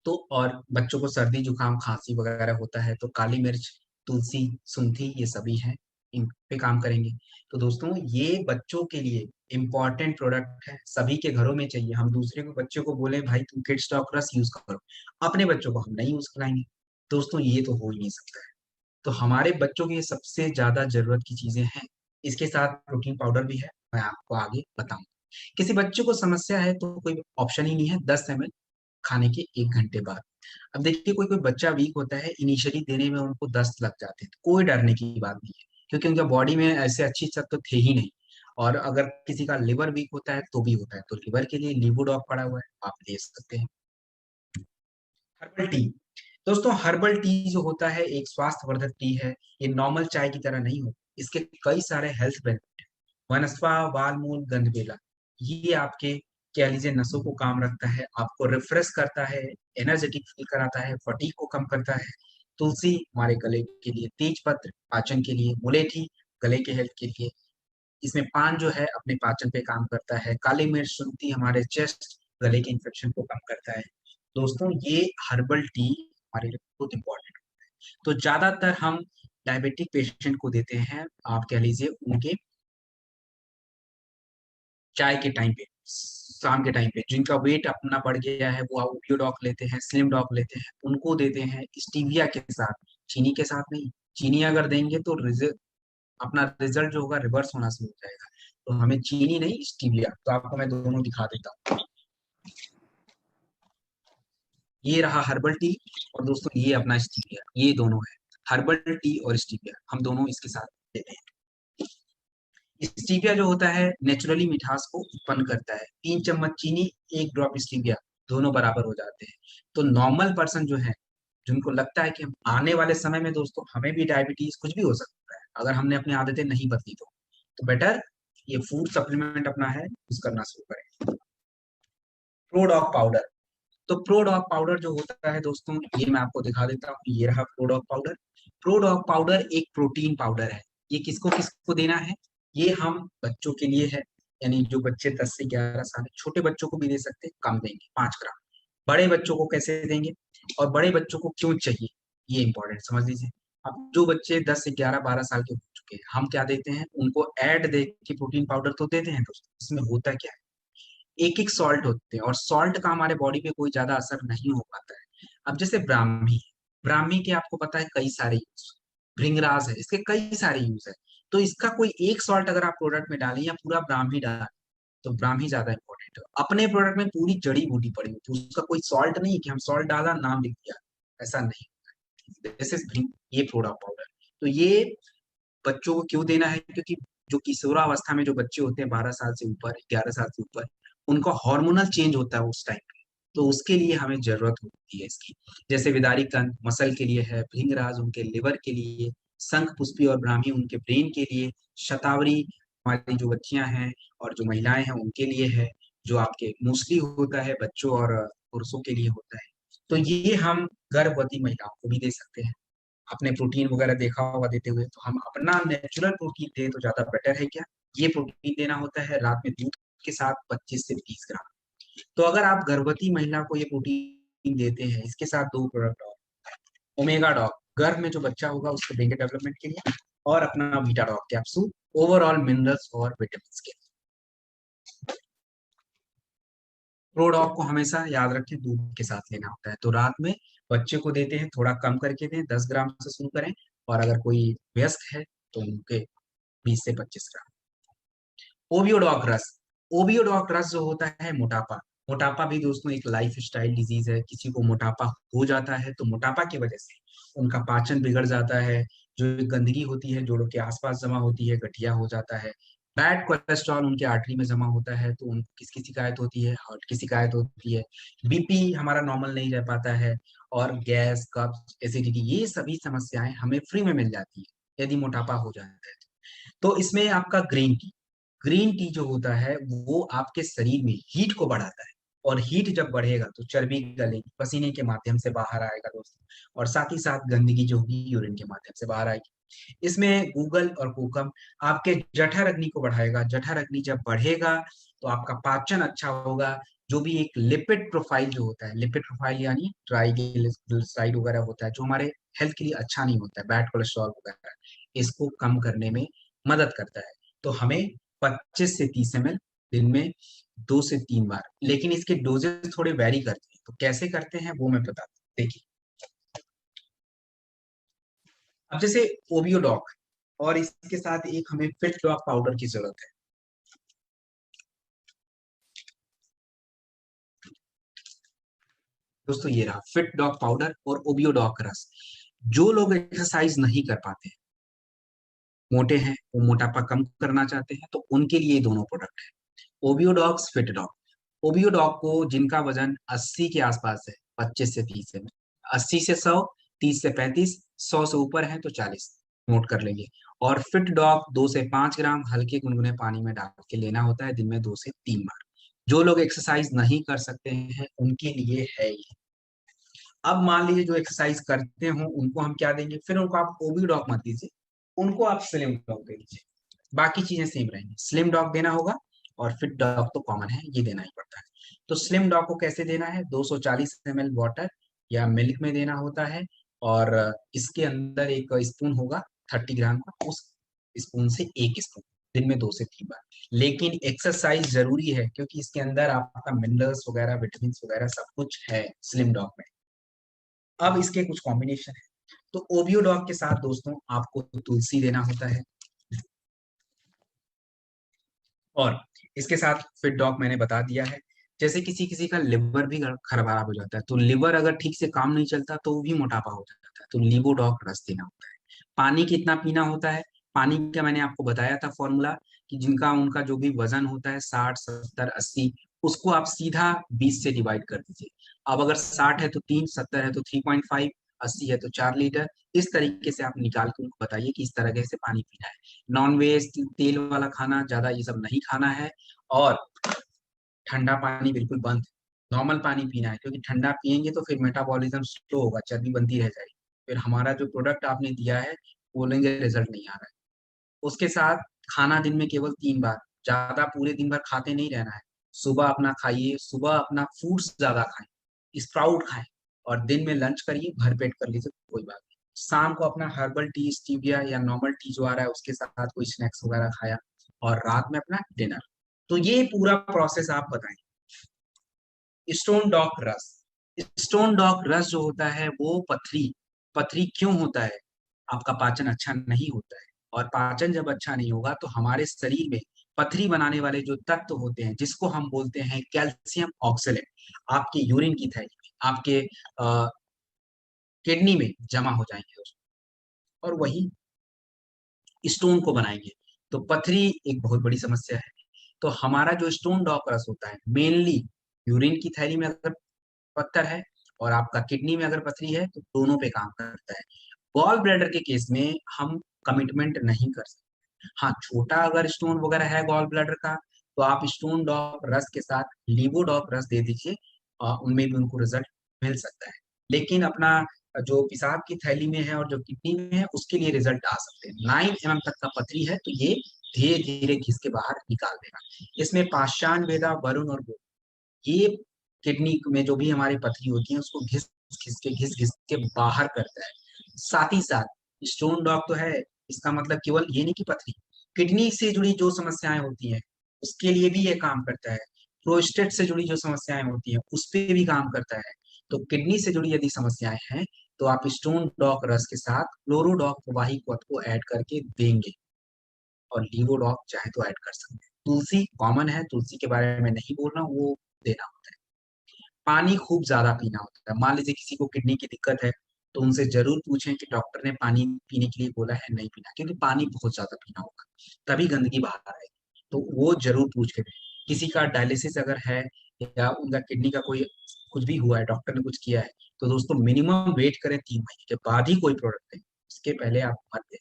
तो और बच्चों को सर्दी जुकाम खांसी वगैरह होता है तो काली मिर्च, तुलसी, सुंठी, ये सभी हैं, इन पे काम करेंगे। तो दोस्तों ये बच्चों के लिए इम्पॉर्टेंट प्रोडक्ट है, सभी के घरों में चाहिए। हम दूसरे को बच्चों को बोले भाई तुम किड स्टॉक रस यूज करो, अपने बच्चों को हम नहीं यूज कराएंगे। दोस्तों ये तो हो ही नहीं सकता है। तो हमारे बच्चों की ये सबसे ज्यादा जरूरत की चीजें हैं। इसके साथ प्रोटीन पाउडर भी है, मैं आपको आगे बताऊंगा। किसी बच्चे को समस्या है तो कोई ऑप्शन ही नहीं है, 10 ml खाने के 1 घंटे बाद। अब देखिए कोई कोई बच्चा वीक होता है, इनिशियली देने में उनको 10 लग जाते हैं, तो कोई डरने की बात नहीं है, क्योंकि उनके बॉडी में ऐसे अच्छी तत्व थे ही नहीं। और अगर किसी का लिवर वीक होता है तो भी होता है, तो लिवर के लिए लीवोडॉक पड़ा हुआ है, आप ले सकते हैं। Herbal tea. दोस्तों हर्बल टी जो होता है एक स्वास्थ्यवर्धक टी है। ये नॉर्मल चाय की तरह नहीं होता, इसके कई सारे हेल्थ बेनिफिट है। वनस्पा, वालमूल, गंधबेला, ये आपके कह लीजिए नसों को काम रखता है, आपको रिफ्रेश करता है, एनर्जेटिक फील कराता है, फटीग को कम करता है। तुलसी हमारे गले के लिए, तेज पत्र पाचन के लिए, मुलेठी गले के हेल्थ के लिए। इसमें पान जो है अपने पाचन पे काम करता है। काली मिर्च, सुंठी हमारे चेस्ट, गले के इन्फेक्शन को कम करता है। दोस्तों ये हर्बल टी हमारे लिए बहुत इंपॉर्टेंट है। तो ज्यादातर हम डायबिटिक पेशेंट को देते हैं, आप कह लीजिए उनके चाय के टाइम पे, शाम के टाइम पे, जिनका वेट अपना बढ़ गया है वो ओपियोडॉक लेते हैं, स्लिम डॉक लेते हैं, उनको देते हैं स्टीविया के साथ, चीनी के साथ नहीं। चीनी अगर देंगे तो अपना रिजल्ट जो होगा रिवर्स होना शुरू हो जाएगा। तो हमें चीनी नहीं स्टीविया, तो आपको मैं दोनों दिखा देता हूँ। ये रहा हर्बल टी, और दोस्तों ये अपना स्टीविया, ये दोनों है हर्बल टी और स्टीविया, हम दोनों इसके साथ देते हैं। स्टीविया जो होता है नेचुरली मिठास को उत्पन्न करता है। 3 चम्मच चीनी, 1 ड्रॉप स्टीविया, दोनों बराबर हो जाते हैं। तो नॉर्मल पर्सन जो है, जिनको लगता है कि हम आने वाले समय में दोस्तों हमें भी डायबिटीज कुछ भी हो सकता है अगर हमने अपनी आदतें नहीं बदली तो बेटर ये फूड सप्लीमेंट अपना है यूज करना शुरू करें। प्रोडॉक पाउडर, तो प्रोडॉक पाउडर जो होता है दोस्तों, ये मैं आपको दिखा देता हूँ, ये रहा प्रोडॉक पाउडर। प्रोडॉक पाउडर एक प्रोटीन पाउडर है। ये किसको किसको देना है? ये हम बच्चों के लिए है, यानी जो बच्चे 10 से 11 साल, छोटे बच्चों को भी दे सकते हैं, कम देंगे 5 ग्राम। बड़े बच्चों को कैसे देंगे और बड़े बच्चों को क्यों चाहिए, ये इंपॉर्टेंट समझ लीजिए। अब जो बच्चे 10 से 11 12 साल के हो चुके हैं, हम क्या देते हैं उनको, ऐड दे के प्रोटीन पाउडर तो देते हैं दोस्तों। इसमें होता क्या है, एक एक सॉल्ट होते हैं और सॉल्ट का हमारे बॉडी पे कोई ज्यादा असर नहीं हो पाता है। अब जैसे ब्राह्मी, ब्राह्मी के आपको पता है कई सारे यूज, भृंगराज है, इसके कई सारे यूज है। तो इसका कोई एक सॉल्ट अगर आप प्रोडक्ट में डालें या पूरा ब्राह्मी डालें, तो ब्राह्मी ज्यादा इंपॉर्टेंट है। अपने प्रोडक्ट में पूरी जड़ी बूटी पड़ी हुई, तो उसका कोई सॉल्ट नहीं कि हम सॉल्ट डाला नाम लिख दिया, ऐसा नहीं। दिस इज भृंग, ये प्रोडक्ट पाउडर। तो ये बच्चों को क्यों देना है, क्योंकि जो किशोरावस्था में जो बच्चे होते हैं 12 साल से ऊपर, 11 साल से ऊपर, उनका हार्मोनल चेंज होता है उस टाइम, तो उसके लिए हमें जरूरत होती है इसकी। जैसे विदारी कंद मसल के लिए है, भृंगराज उनके लिवर के लिए, शंख पुष्पी और ब्राह्मी उनके ब्रेन के लिए, शतावरी हमारी जो बच्चियां हैं और जो महिलाएं हैं उनके लिए है, जो आपके मूसली होता है बच्चों और पुरुषों के लिए होता है। तो ये हम गर्भवती महिलाओं को भी दे सकते हैं। आपने प्रोटीन वगैरह देखा होगा देते हुए, तो हम अपना नेचुरल प्रोटीन दें तो ज्यादा बेटर है क्या। ये प्रोटीन देना होता है रात में दूध के साथ 25 से 30 ग्राम। तो अगर आप गर्भवती महिला को ये प्रोटीन देते हैं, इसके साथ दो प्रोडक्ट और, ओमेगा डॉग गर्भ में जो बच्चा होगा उसके देंगे डेवलपमेंट के लिए, और अपना beta dog capsule overall minerals और विटामिन के। प्रोडॉग को हमेशा याद रखें दूध के साथ लेना होता है। तो रात में बच्चे को देते हैं थोड़ा कम करके दें, 10 ग्राम से शुरू करें, और अगर कोई व्यस्क है तो उनके 20 से 25 ग्राम। ओबियोडॉक रस, ओबियोडॉक रस जो होता है मोटापा, मोटापा भी दोस्तों एक लाइफ स्टाइल डिजीज है। किसी को मोटापा हो जाता है तो मोटापा की वजह से उनका पाचन बिगड़ जाता है, जो गंदगी होती है जोड़ों के आसपास जमा होती है, गठिया हो जाता है। बैड कोलेस्ट्रॉल उनके आर्टरी में जमा होता है, तो उनको किसकी शिकायत होती है, हार्ट की शिकायत होती है। बीपी हमारा नॉर्मल नहीं रह पाता है, और गैस कब्ज एसिडिटी ये सभी समस्याएं हमें फ्री में मिल जाती है यदि मोटापा हो जाता है। तो इसमें आपका ग्रीन टी, ग्रीन टी जो होता है वो आपके शरीर में हीट को बढ़ाता है, और हीट जब बढ़ेगा तो चर्बी गलेगी, पसीने के माध्यम से बाहर आएगा दोस्तों, और साथ ही साथ गंदगी जो होगी यूरिन के माध्यम से बाहर आएगी। इसमें गूगल और कोकम आपके जठर अग्नि को बढ़ाएगा। जठर अग्नि जब बढ़ेगा तो आपका पाचन अच्छा होगा। जो भी एक लिपिड प्रोफाइल जो होता है, लिपिड प्रोफाइल यानी ट्राइग्लिसराइड वगैरह होता है जो हमारे हेल्थ के लिए अच्छा नहीं होता है, बैड कोलेस्ट्रॉल वगैरह, इसको कम करने में मदद करता है। तो हमें 25 से 30 ml दिन में 2 से 3 बार, लेकिन इसके डोजेस थोड़े वेरी करते हैं। तो कैसे करते हैं वो मैं बताता हूँ, देखिए। अब जैसे ओबियोडॉक और इसके साथ एक हमें फिट डॉग पाउडर की जरूरत है। दोस्तों ये रहा फिट डॉग पाउडर और ओबियोडॉक रस। जो लोग एक्सरसाइज नहीं कर पाते, मोटे हैं, वो मोटापा कम करना चाहते हैं, तो उनके लिए दोनों प्रोडक्ट है, ओबियोडॉक्स फिट डॉग। ओबियोडॉग को जिनका वजन 80 के आसपास है, 25 से 30 है, 80 से 100, 30 से 35, 100 से ऊपर है तो 40, नोट कर लेंगे। और फिट डॉग 2 से 5 ग्राम हल्के गुनगुने पानी में डाल के लेना होता है दिन में 2 से 3 बार। जो लोग एक्सरसाइज नहीं कर सकते हैं उनके लिए है ये। अब मान लीजिए जो एक्सरसाइज करते हो उनको हम क्या देंगे, फिर उनको आप ओबी डॉग मत दीजिए, उनको आप स्लिम डॉग दे दीजिए। बाकी चीजें सेम रहेंगी, स्लिम डॉग देना होगा, और फिट डॉग तो कॉमन है, ये देना ही पड़ता है। तो स्लिम डॉग को कैसे देना है, 240 ml वाटर या मिल्क में देना होता है, और इसके अंदर एक स्पून होगा 30 ग्राम का, उस स्पून से एक स्पून दिन में 2 से 3 बार। लेकिन एक्सरसाइज जरूरी है, क्योंकि इसके अंदर आपका मिनरल्स वगैरह विटामिन वगैरह सब कुछ है स्लिम डॉग में। अब इसके कुछ कॉम्बिनेशन है। तो ओबियोडॉग के साथ दोस्तों आपको तुलसी देना होता है, और इसके साथ फिट डॉग मैंने बता दिया है। जैसे किसी किसी का लिवर भी खराब हो जाता है, तो लिवर अगर ठीक से काम नहीं चलता तो वो भी मोटापा हो जाता है, तो लीवो डॉग रस देना होता है। पानी कितना पीना होता है? पानी का मैंने आपको बताया था फॉर्मूला, कि जिनका उनका जो भी वजन होता है 60, 70, 80, उसको आप सीधा 20 से डिवाइड कर दीजिए। अब अगर 60 है तो 3, 70 है तो 3.5, 80 है तो 4 लीटर। इस तरीके से आप निकाल के उनको बताइए कि इस तरह से पानी पीना है। नॉन वेज तेल वाला खाना ज्यादा ये सब नहीं खाना है, और ठंडा पानी बिल्कुल बंद। नॉर्मल पानी पीना है, क्योंकि ठंडा पियेंगे तो फिर मेटाबॉलिज्म स्लो होगा, चर्बी बनती रह जाएगी, फिर हमारा जो प्रोडक्ट आपने दिया है बोलेंगे रिजल्ट नहीं आ रहा है। उसके साथ खाना दिन में केवल 3 बार, ज्यादा पूरे दिन भर खाते नहीं रहना है। सुबह अपना खाइए, सुबह अपना फ्रूट्स ज्यादा खाएं, स्प्राउट खाएं, और दिन में लंच करिए, भरपेट कर लीजिए, कोई बात नहीं। शाम को अपना हर्बल टी, स्टीविया या नॉर्मल टी जो आ रहा है उसके साथ कोई स्नैक्स वगैरह खाया, और रात में अपना डिनर। तो ये पूरा प्रोसेस आप बताएं। स्टोन डॉग रस। स्टोन डॉग रस जो होता है वो पथरी, पथरी क्यों होता है? आपका पाचन अच्छा नहीं होता है, और पाचन जब अच्छा नहीं होगा तो हमारे शरीर में पथरी बनाने वाले जो तत्व होते हैं, जिसको हम बोलते हैं कैल्शियम ऑक्सलेट, आपके यूरिन की थैली में, आपके किडनी में जमा हो जाएंगे और वही स्टोन को बनाएंगे। तो पथरी एक बहुत बड़ी समस्या है। तो हमारा जो स्टोन डॉग रस होता है, मेनली यूरिन की थैली में अगर पत्थर है और आपका किडनी में अगर पथरी है, तो दोनों पे काम करता है। गॉल ब्लैडर के केस में हम कमिटमेंट नहीं कर सकते। हाँ, छोटा अगर स्टोन वगैरह है गॉल ब्लैडर का, तो आप स्टोन डॉग रस के साथ लीवो डॉग रस दे दीजिए, उनमें भी उनको रिजल्ट मिल सकता है। लेकिन अपना जो पेशाब की थैली में है और जो किडनी में है, उसके लिए रिजल्ट आ सकते हैं। 9 mm तक का पथरी है तो ये धीरे धीरे घिस के बाहर निकाल देगा। इसमें पाषाण वेदा, वरुण और ये किडनी में जो भी हमारी पथरी होती है उसको घिस घिस के बाहर करता है। साथ ही साथ स्टोन डॉग तो है, इसका मतलब केवल ये नहीं कि पथरी, किडनी से जुड़ी जो समस्याएं होती हैं उसके लिए भी ये काम करता है। प्रोस्टेट से जुड़ी जो समस्याएं होती हैं उस पे भी काम करता है। तो किडनी से जुड़ी यदि समस्याएं हैं तो आप स्टोन डॉग रस के साथ क्लोरोडॉग प्रवाही पथ को ऐड करके देंगे, और लीवोडॉग चाहे तो ऐड कर सकते हैं। तुलसी कॉमन है, तुलसी के बारे में नहीं बोल रहा हूँ, वो देना होता है। पानी खूब ज्यादा पीना होता है। मान लीजिए किसी को किडनी की दिक्कत है, तो उनसे जरूर पूछें कि डॉक्टर ने पानी पीने के लिए बोला है नहीं पीना, क्योंकि पानी बहुत ज्यादा पीना होगा, तभी गंदगी बाहर आएगी। तो वो जरूर पूछ के दें। किसी का डायलिसिस अगर है या उनका किडनी का कोई कुछ भी हुआ है, डॉक्टर ने कुछ किया है, तो दोस्तों मिनिमम वेट करें 3 महीने के बाद ही कोई प्रोडक्ट दें, उसके पहले आप मत दें।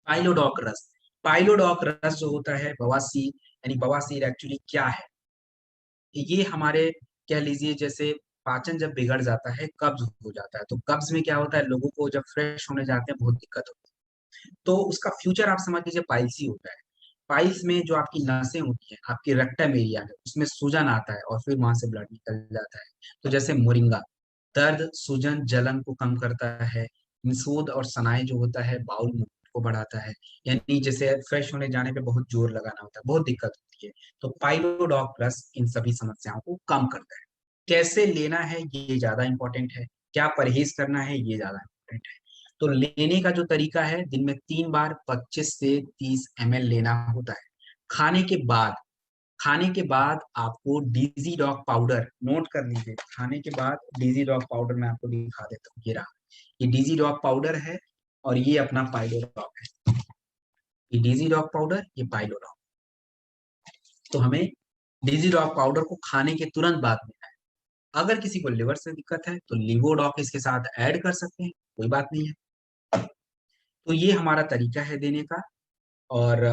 पाइलोडॉक रस। पाइलोडॉक रस जो होता है बवासीर, यानी बवासीर एक्चुअली क्या है? ये हमारे, कह लीजिए जैसे पाचन जब बिगड़ जाता है, कब्ज हो जाता है, तो कब्ज में क्या होता है, लोगों को जब फ्रेश होने जाते हैं बहुत दिक्कत होती है। तो उसका फ्यूचर आप समझ लीजिए पाइल्स ही होता है। पाइल्स में जो आपकी नसें होती हैं, आपकी रेक्टम एरिया है, उसमें सूजन आता है और फिर वहां से ब्लड निकल जाता है। तो जैसे मोरिंगा दर्द, सूजन, जलन को कम करता है। निषोद और सनाई जो होता है बाउल मूवमेंट को बढ़ाता है। यानी जैसे फ्रेश होने जाने पे बहुत जोर लगाना होता है, बहुत दिक्कत होती है, तो पाइलोडॉक प्लस इन सभी समस्याओं को कम करता है। कैसे लेना है ये ज्यादा इंपॉर्टेंट है, क्या परहेज करना है ये ज्यादा इंपॉर्टेंट है। तो लेने का जो तरीका है, दिन में 3 बार 25 से 30 ml लेना होता है। खाने के बाद, खाने के बाद आपको डीजी डॉग पाउडर, नोट कर लीजिए, खाने के बाद डीजी डॉग पाउडर मैं आपको दिखा देता हूँ, ये रहा। ये डीजी डॉग पाउडर है और ये अपना पाइलो डॉग है। ये डीजी डॉग पाउडर, ये पाइलो डॉग। तो हमें डीजी डॉग पाउडर को खाने के तुरंत बाद लेना है। अगर किसी को लिवर से दिक्कत है तो लिवो डॉग इसके साथ ऐड कर सकते हैं, कोई बात नहीं है। तो ये हमारा तरीका है देने का। और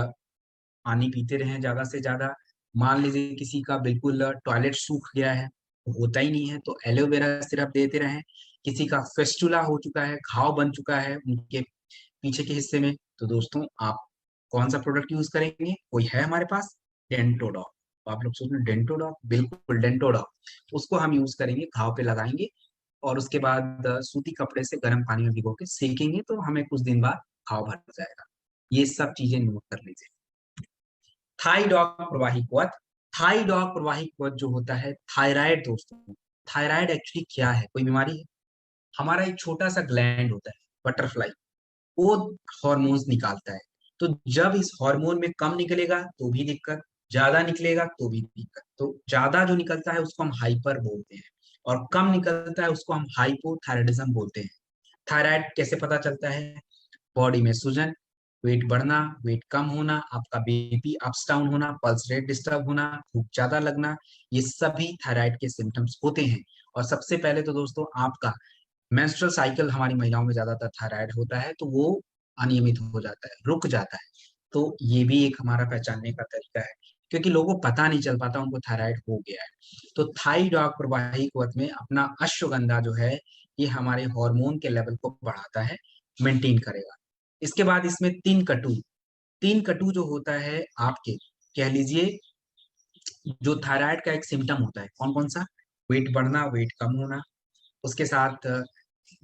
पानी पीते रहें ज्यादा से ज्यादा। मान लीजिए किसी का बिल्कुल टॉयलेट सूख गया है, होता ही नहीं है, तो एलोवेरा सिरप देते रहें। किसी का फेस्टुला हो चुका है, घाव बन चुका है उनके पीछे के हिस्से में, तो दोस्तों आप कौन सा प्रोडक्ट यूज करेंगे? कोई है हमारे पास, डेंटोडॉक। तो आप लोग सोच रहे डेंटोडॉक, बिल्कुल डेंटोडॉक, उसको हम यूज करेंगे, घाव पे लगाएंगे, और उसके बाद सूती कपड़े से गर्म पानी में भिगो के सेकेंगे, तो हमें कुछ दिन बाद घाव भर जाएगा। ये सब चीजें नोट कर लीजिए। थाईडॉग प्रवाही पथ। थाईडॉग प्रवाही पथ जो होता है थायराइड, दोस्तों थायराइड एक्चुअली क्या है, कोई बीमारी है? हमारा एक छोटा सा ग्लैंड होता है बटरफ्लाई, वो हॉर्मोन्स निकालता है। तो जब इस हार्मोन में कम निकलेगा तो भी दिक्कत, ज्यादा निकलेगा तो भी दिक्कत। तो ज्यादा जो निकलता है उसको हम हाइपर बोलते हैं, और कम निकलता है उसको हम हाइपोथायराइडिज्म बोलते हैं। थायराइड कैसे पता चलता है? बॉडी में सूजन, वेट बढ़ना, वेट कम होना, आपका बीपी अप्स डाउन होना, पल्स रेट डिस्टर्ब होना, भूख ज्यादा लगना, ये सभी थायराइड के सिम्टम्स होते हैं। और सबसे पहले तो दोस्तों आपका मेंस्ट्रुअल साइकिल हमारी महिलाओं में ज्यादातर थायराइड होता है तो वो अनियमित हो जाता है, रुक जाता है। तो ये भी एक हमारा पहचानने का तरीका है, क्योंकि लोगों को पता नहीं चल पाता उनको थायराइड हो गया है। तो थाइरॉक्स प्रवाहिक वत में अपना अश्वगंधा जो है ये हमारे हार्मोन के लेवल को बढ़ाता है, मेंटेन करेगा। इसके बाद इसमें तीन कटु जो होता है आपके, कह लीजिए जो थायराइड का एक सिम्टम होता है, कौन कौन सा? वेट बढ़ना, वेट कम होना, उसके साथ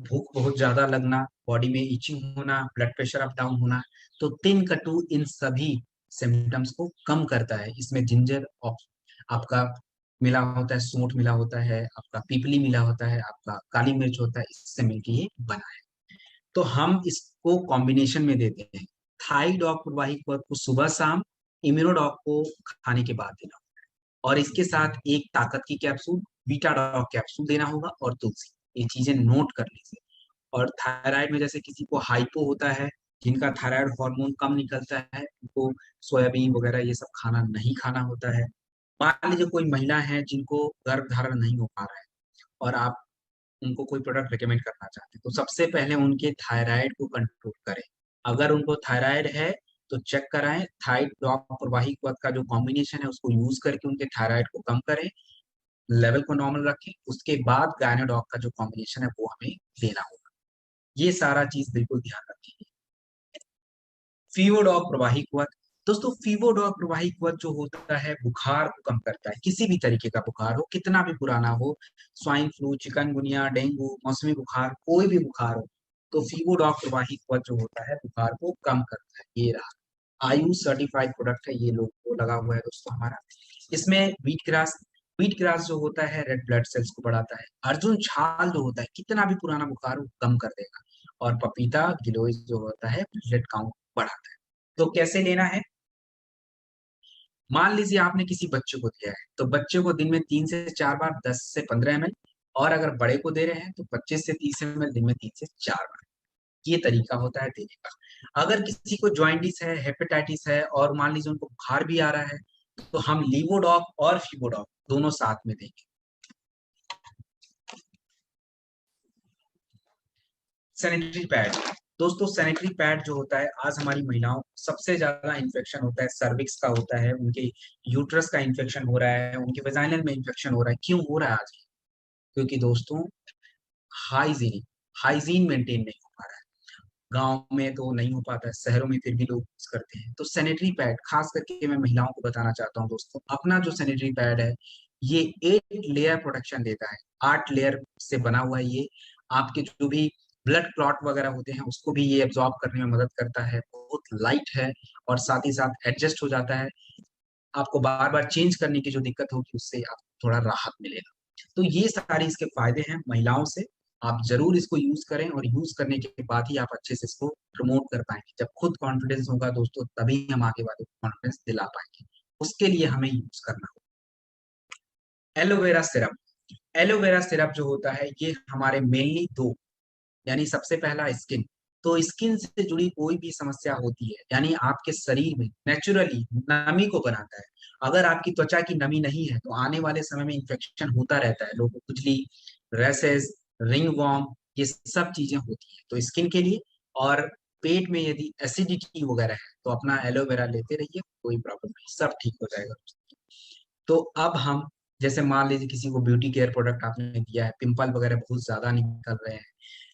भूख बहुत ज्यादा लगना, बॉडी में इचिंग होना, ब्लड प्रेशर अप डाउन होना। तो तीन कटु इन सभी सिम्टम्स को कम करता है। इसमें जिंजर आपका मिला होता है, सूंठ मिला होता है, आपका पीपली मिला होता है, आपका काली मिर्च होता है, इससे मिलकर ये बना है। तो हम इसको कॉम्बिनेशन में देते हैं। थाइडॉक प्रवाहिक वर्ग को सुबह शाम, इम्यूनोडॉक को खाने के बाद देना, और इसके साथ एक ताकत की कैप्सूल, बीटा डॉक कैप्सूल देना होगा, और तुलसी। ये चीजें नोट कर लीजिए। और थायराइड में जैसे किसी को हाइपो होता है, जिनका थायराइड हार्मोन कम निकलता है, उनको सोयाबीन वगैरह ये सब खाना नहीं खाना होता है। मान लीजिए कोई महिला है जिनको गर्भ धारण नहीं हो पा रहा है, और आप उनको कोई प्रोडक्ट रिकमेंड करना चाहते हैं, तो सबसे पहले उनके थायराइड को कंट्रोल करें। अगर उनको थायराइड है तो चेक कराएं, थाइड ड्रॉप प्रवाहिक वत का जो कॉम्बिनेशन है उसको यूज करके उनके थायराइड को कम करें, लेवल को नॉर्मल रखें। उसके बाद गायनाडॉक का जो कॉम्बिनेशन है वो हमें देना होगा। ये सारा चीज बिल्कुल ध्यान रखिए। फीवरडॉग प्रवाहिक वत, दोस्तों फीवरडॉग प्रवाहिक वत जो होता है बुखार को कम करता है। किसी भी तरीके का बुखार हो, कितना भी पुराना हो, स्वाइन फ्लू, चिकनगुनिया, डेंगू, मौसमी बुखार, कोई भी बुखार हो, तो फीवरडॉग प्रवाहिक वत जो होता है बुखार को कम करता है। ये रहा आयुष सर्टिफाइड प्रोडक्ट है, ये लोग को लगा हुआ है दोस्तों हमारा। इसमें व्हीट ग्रास जो होता है रेड ब्लड सेल्स को बढ़ाता है। अर्जुन छाल जो होता है, कितना भी पुराना बुखार हो कम कर देगा। और पपीता गिलोय जो होता है प्लेटलेट काउंट बढ़ाता है। तो कैसे लेना है? मान लीजिए आपने किसी बच्चे को दिया है, तो बच्चे को दिन में 3 से 4 बार, 10 से 15 ml, और अगर बड़े को दे रहे हैं तो 25 से 30 ml दिन में 3 से 4 बार। ये तरीका होता है देने का। अगर किसी को ज्वाइंटिस है, हेपेटाइटिस है, और मान लीजिए उनको बुखार भी आ रहा है, तो हम लीवोडॉक और फीवोडॉक दोनों साथ में देंगे। सैनिटरी पैड, दोस्तों सैनिटरी पैड जो होता है, आज हमारी महिलाओं सबसे ज्यादा इन्फेक्शन होता है, सर्विक्स का होता है, उनके यूट्रस का इन्फेक्शन हो रहा है, उनके वेजाइनल में इन्फेक्शन हो रहा है। क्यों हो रहा है आज? क्योंकि दोस्तों हाइजीन हाइजीन मेंटेन नहीं हो पा रहा है। गांव में तो नहीं हो पाता है, शहरों में फिर भी लोग यूज करते हैं। तो सैनिटरी पैड खास करके मैं महिलाओं को बताना चाहता हूँ दोस्तों, अपना जो सैनिटरी पैड है ये 8 लेयर प्रोटेक्शन देता है। 8 लेयर से बना हुआ है ये। आपके जो भी ब्लड क्लॉट वगैरह होते हैं उसको भी ये एब्जॉर्ब करने में मदद करता है, बहुत लाइट है, और साथ ही साथ एडजस्ट हो जाता है। आपको बार बार चेंज करने की जो दिक्कत होगी उससे आपको थोड़ा राहत मिलेगा। तो ये सारे इसके फायदे हैं महिलाओं से। आप जरूर इसको यूज करें, और यूज करने के बाद ही आप अच्छे से इसको प्रमोट कर पाएंगे। जब खुद कॉन्फिडेंस होगा दोस्तों तभी हम आगे वाले को कॉन्फिडेंस दिला पाएंगे। उसके लिए हमें यूज करना होगा एलोवेरा सिरप। एलोवेरा सिरप जो होता है ये हमारे मेनली दो, यानी सबसे पहला स्किन। तो स्किन से जुड़ी कोई भी समस्या होती है, यानी आपके शरीर में नेचुरली नमी को बनाता है। अगर आपकी त्वचा की नमी नहीं है तो आने वाले समय में इन्फेक्शन होता रहता है, लोगों को खुजली, रैसेस, रिंग वॉर्म, ये सब चीजें होती है। तो स्किन के लिए, और पेट में यदि एसिडिटी वगैरह है तो अपना एलोवेरा लेते रहिए, कोई प्रॉब्लम नहीं, सब ठीक हो जाएगा। तो अब हम जैसे मान लीजिए किसी को ब्यूटी केयर प्रोडक्ट आपने दिया है, पिंपल वगैरह बहुत ज्यादा निकल रहे हैं,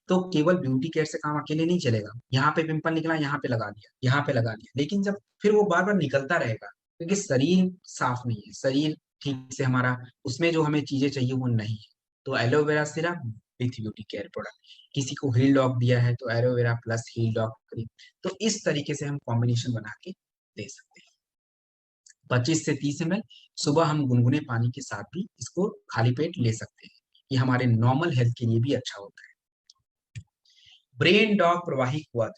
तो केवल ब्यूटी केयर से काम अकेले नहीं चलेगा। यहाँ पे पिंपल निकला, यहाँ पे लगा दिया, यहाँ पे लगा दिया, लेकिन जब फिर वो बार बार निकलता रहेगा, क्योंकि शरीर साफ नहीं है, शरीर ठीक से हमारा उसमें जो हमें चीजें चाहिए वो नहीं है। तो aloe vera syrup with beauty care product. किसी को हील डॉग दिया है तो aloe vera plus heal dog cream. तो इस तरीके से हम कॉम्बिनेशन बना के दे सकते हैं। 25 से 30 ml सुबह हम गुनगुने पानी के साथ भी इसको खाली पेट ले सकते हैं। ये हमारे नॉर्मल हेल्थ के लिए भी अच्छा होता है। ब्रेन डॉग प्रवाहिक वध,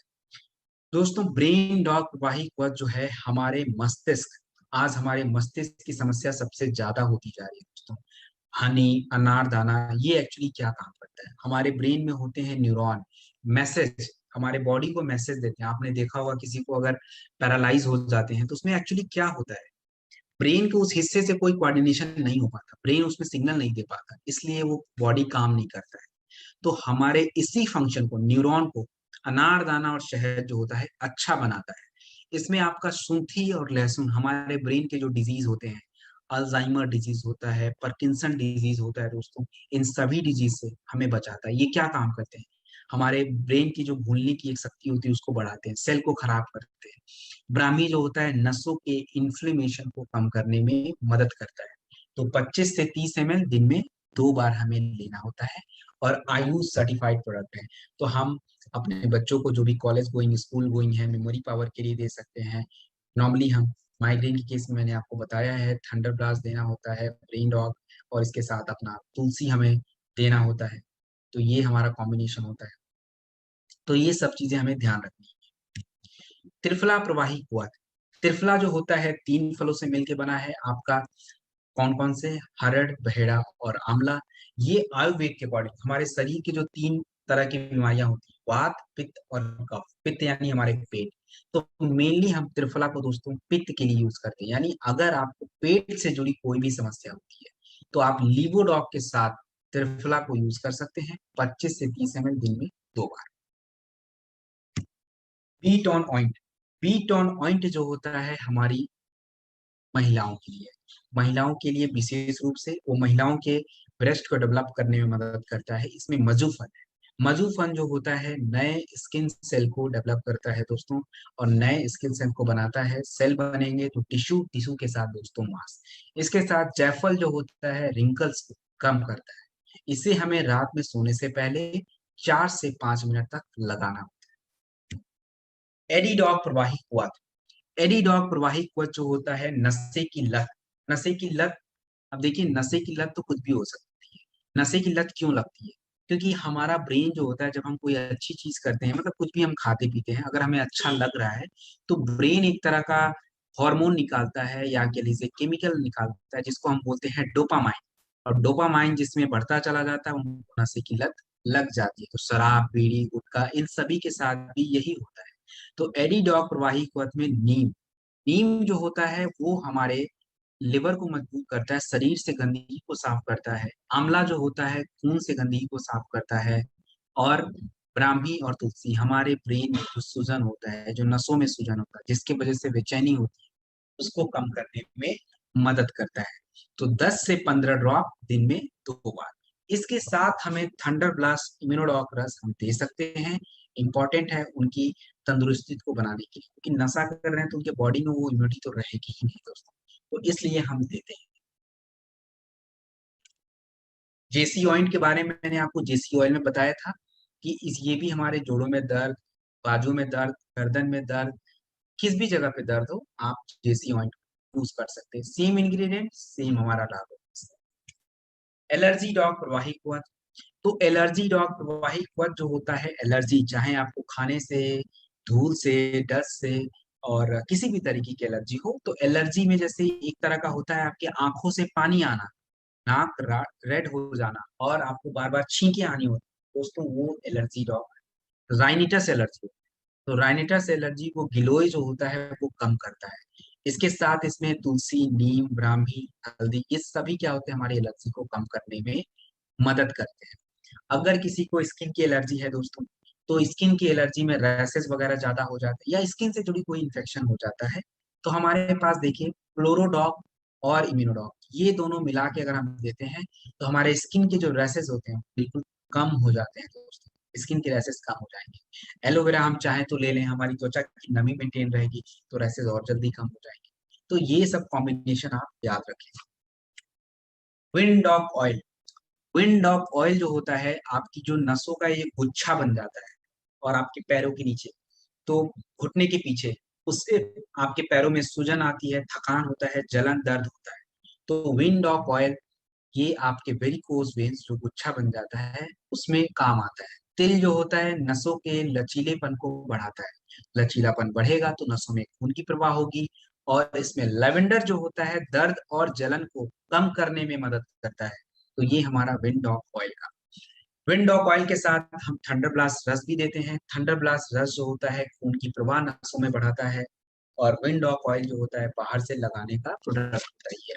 दोस्तों ब्रेन डॉग प्रवाही वह जो है हमारे मस्तिष्क, आज हमारे मस्तिष्क की समस्या सबसे ज्यादा होती जा रही है दोस्तों। हनी, अनारदाना, ये एक्चुअली क्या काम करता है, हमारे ब्रेन में होते हैं न्यूरॉन, मैसेज, हमारे बॉडी को मैसेज देते हैं। आपने देखा होगा किसी को अगर पैरालाइज हो जाते हैं तो उसमें एक्चुअली क्या होता है, ब्रेन के उस हिस्से से कोई कोऑर्डिनेशन नहीं हो पाता, ब्रेन उसमें सिग्नल नहीं दे पाता, इसलिए वो बॉडी काम नहीं करता है। तो हमारे इसी फंक्शन को, न्यूरॉन को, अनारदाना और शहद जो होता है अच्छा बनाता है। इसमें आपका सूंठी और लहसुन हमारे ब्रेन के जो डिजीज होते हैं, अल्जाइमर डिजीज होता है, पार्किंसन डिजीज होता है दोस्तों, इन सभी डिजीज से हमें बचाता है। ये क्या काम करते हैं, हमारे ब्रेन की जो भूलने की एक शक्ति होती है उसको बढ़ाते हैं, सेल को खराब करते हैं। ब्राह्मी जो होता है नसों के इन्फ्लेमेशन को कम करने में मदद करता है। तो 25 से 30 ml दिन में 2 बार हमें लेना होता है, और आयुष सर्टिफाइड प्रोडक्ट है। तो हम अपने बच्चों को जो भी कॉलेज गोइंग, स्कूल गोइंग है, मेमोरी पावर के लिए दे सकते हैं। नॉर्मली हम माइग्रेन के केस में मैंने आपको बताया है थंडर ब्लास्ट देना होता है, ब्रेन डॉग, और इसके साथ अपना तुलसी हमें देना होता है। तो ये हमारा कॉम्बिनेशन होता है। तो ये सब चीजें हमें ध्यान रखनी है। त्रिफला प्रवाही कुआं, त्रिफला जो होता है 3 फलों से मिलकर बना है आपका, कौन कौन से, हरड़, बहेड़ा और आंवला। ये आयुर्वेद के अकॉर्डिंग हमारे शरीर की जो 3 तरह की बीमारियां होती है, वात, पित्त और कफ। पित्त यानी हमारे पेट, तो मेनली हम त्रिफला को दोस्तों पित्त के लिए यूज करते हैं। यानी अगर आपको पेट से जुड़ी कोई भी समस्या होती है तो आप लीवोडॉग के साथ त्रिफला को यूज कर सकते हैं, 25 से 30 ml दिन में 2 बार। बीट ऑन ऑइंट, बीट ऑन ऑइंट जो होता है हमारी महिलाओं के लिए, महिलाओं के लिए विशेष रूप से, वो महिलाओं के ब्रेस्ट को डेवलप करने में मदद करता है। इसमें मजूफन है, मजूफन जो होता है नए स्किन सेल को डेवलप करता है दोस्तों, और नए स्किन सेल को बनाता है। सेल बनेंगे तो टिश्यू, टिश्यू के साथ दोस्तों मांस। इसके साथ जायफल जो होता है रिंकल्स को कम करता है। इसे हमें रात में सोने से पहले 4 से 5 मिनट तक लगाना। एडीडॉग प्रवाही कुआं, एडीडॉग प्रवाही कुआं जो होता है नशे की लत, नशे की लत। अब देखिए नशे की लत तो कुछ भी हो सकती है। नशे की लत क्यों लगती है, क्योंकि हमारा ब्रेन जो होता है जब हम कोई अच्छी चीज करते हैं, मतलब कुछ भी हम खाते पीते हैं, अगर हमें अच्छा लग रहा है तो ब्रेन एक तरह का हार्मोन निकालता है, या कह लीजिए केमिकल निकालता है, जिसको हम बोलते हैं डोपामाइन। और डोपामाइन जिसमें बढ़ता चला जाता है उनको नशे की लत लग जाती है। तो शराब, बीड़ी, गुटखा, इन सभी के साथ भी यही होता है। तो एडीडॉग प्रवाही कुआं में नीम, नीम जो होता है वो हमारे लिवर को मजबूत करता है, शरीर से गंदगी को साफ करता है। आंवला जो होता है खून से गंदगी को साफ करता है। और ब्राह्मी और तुलसी हमारे ब्रेन में जो सूजन होता है, जो नसों में सूजन होता है, जिसकी वजह से बेचैनी होती है, उसको कम करने में मदद करता है। तो 10 से 15 ड्रॉप दिन में 2 बार। इसके साथ हमें थंडर ब्लास्ट इम्यूनोडॉक रस हम दे सकते हैं। इंपॉर्टेंट है उनकी तंदुरुस्ती को बनाने के लिए, क्योंकि नशा कर रहे हैं तो उनके बॉडी में वो इम्यूनिटी तो रहेगी ही नहीं दोस्तों, तो इसलिए हम देते हैं। जेसी ऑइंट के बारे में मैंने आपको जेसी ऑयल में बताया था कि ये भी हमारे जोड़ों में दर्द, बाजू में दर्द, गर्दन में दर्द, किस भी जगह पे दर्द हो आप जेसी ऑइंट यूज कर सकते हैं। सेम इंग्रेडिएंट, सेम हमारा लाभ है। एलर्जी डॉग प्रवाही कुआं, तो एलर्जी डॉग प्रवाही कुआं जो होता है, एलर्जी चाहे आपको खाने से, धूल से, डस्ट से, और किसी भी तरीके की एलर्जी हो, तो एलर्जी में जैसे एक तरह का होता है आपके आंखों से पानी आना, नाक रेड हो जाना, और आपको बार बार छींके आनी होती दोस्तों, वो एलर्जी डॉग। राइनिटस एलर्जी, तो राइनिटस एलर्जी को गिलोय जो होता है वो कम करता है। इसके साथ इसमें तुलसी, नीम, ब्राह्मी, हल्दी, ये सभी क्या होते हैं हमारी एलर्जी को कम करने में मदद करते हैं। अगर किसी को स्किन की एलर्जी है दोस्तों, तो स्किन की एलर्जी में रैसेस वगैरह ज्यादा हो जाते हैं, या स्किन से जुड़ी कोई इन्फेक्शन हो जाता है, तो हमारे पास देखिए फ्लोरोडॉग और इम्यूनोडॉग, ये दोनों मिला के अगर हम देते हैं तो हमारे स्किन के जो रैसेस होते हैं बिल्कुल कम हो जाते हैं दोस्तों, स्किन के रैसेस कम हो जाएंगे। एलोवेरा हम चाहें तो ले लें, हमारी त्वचा की नमी मेंटेन रहेगी, तो रैसेस और जल्दी कम हो जाएंगे। तो ये सब कॉम्बिनेशन आप याद रखें। Wind of oil, wind of oil जो होता है आपकी जो नसों का ये गुच्छा बन जाता है, और आपके पैरों के नीचे, तो घुटने के पीछे, उससे आपके पैरों में सूजन आती है, थकान होता है, जलन, दर्द होता है। तो विंड ऑफ ऑयल ये आपके वेरिकोज वेन्स जो गुच्छा बन जाता है उसमें काम आता है। तिल जो होता है नसों के लचीलेपन को बढ़ाता है, लचीलापन बढ़ेगा तो नसों में खून की प्रवाह होगी। और इसमें लेवेंडर जो होता है दर्द और जलन को कम करने में मदद करता है। तो ये हमारा विंडॉक ऑयल का। विंडॉक ऑयल के साथ हम थंडर ब्लास्ट रस भी देते हैं। थंडर ब्लास्ट रस जो होता है खून की प्रवाह नसों में बढ़ाता है। और विंडॉक ऑयल जो होता है बाहर से लगाने का प्रोडक्ट होता है ये।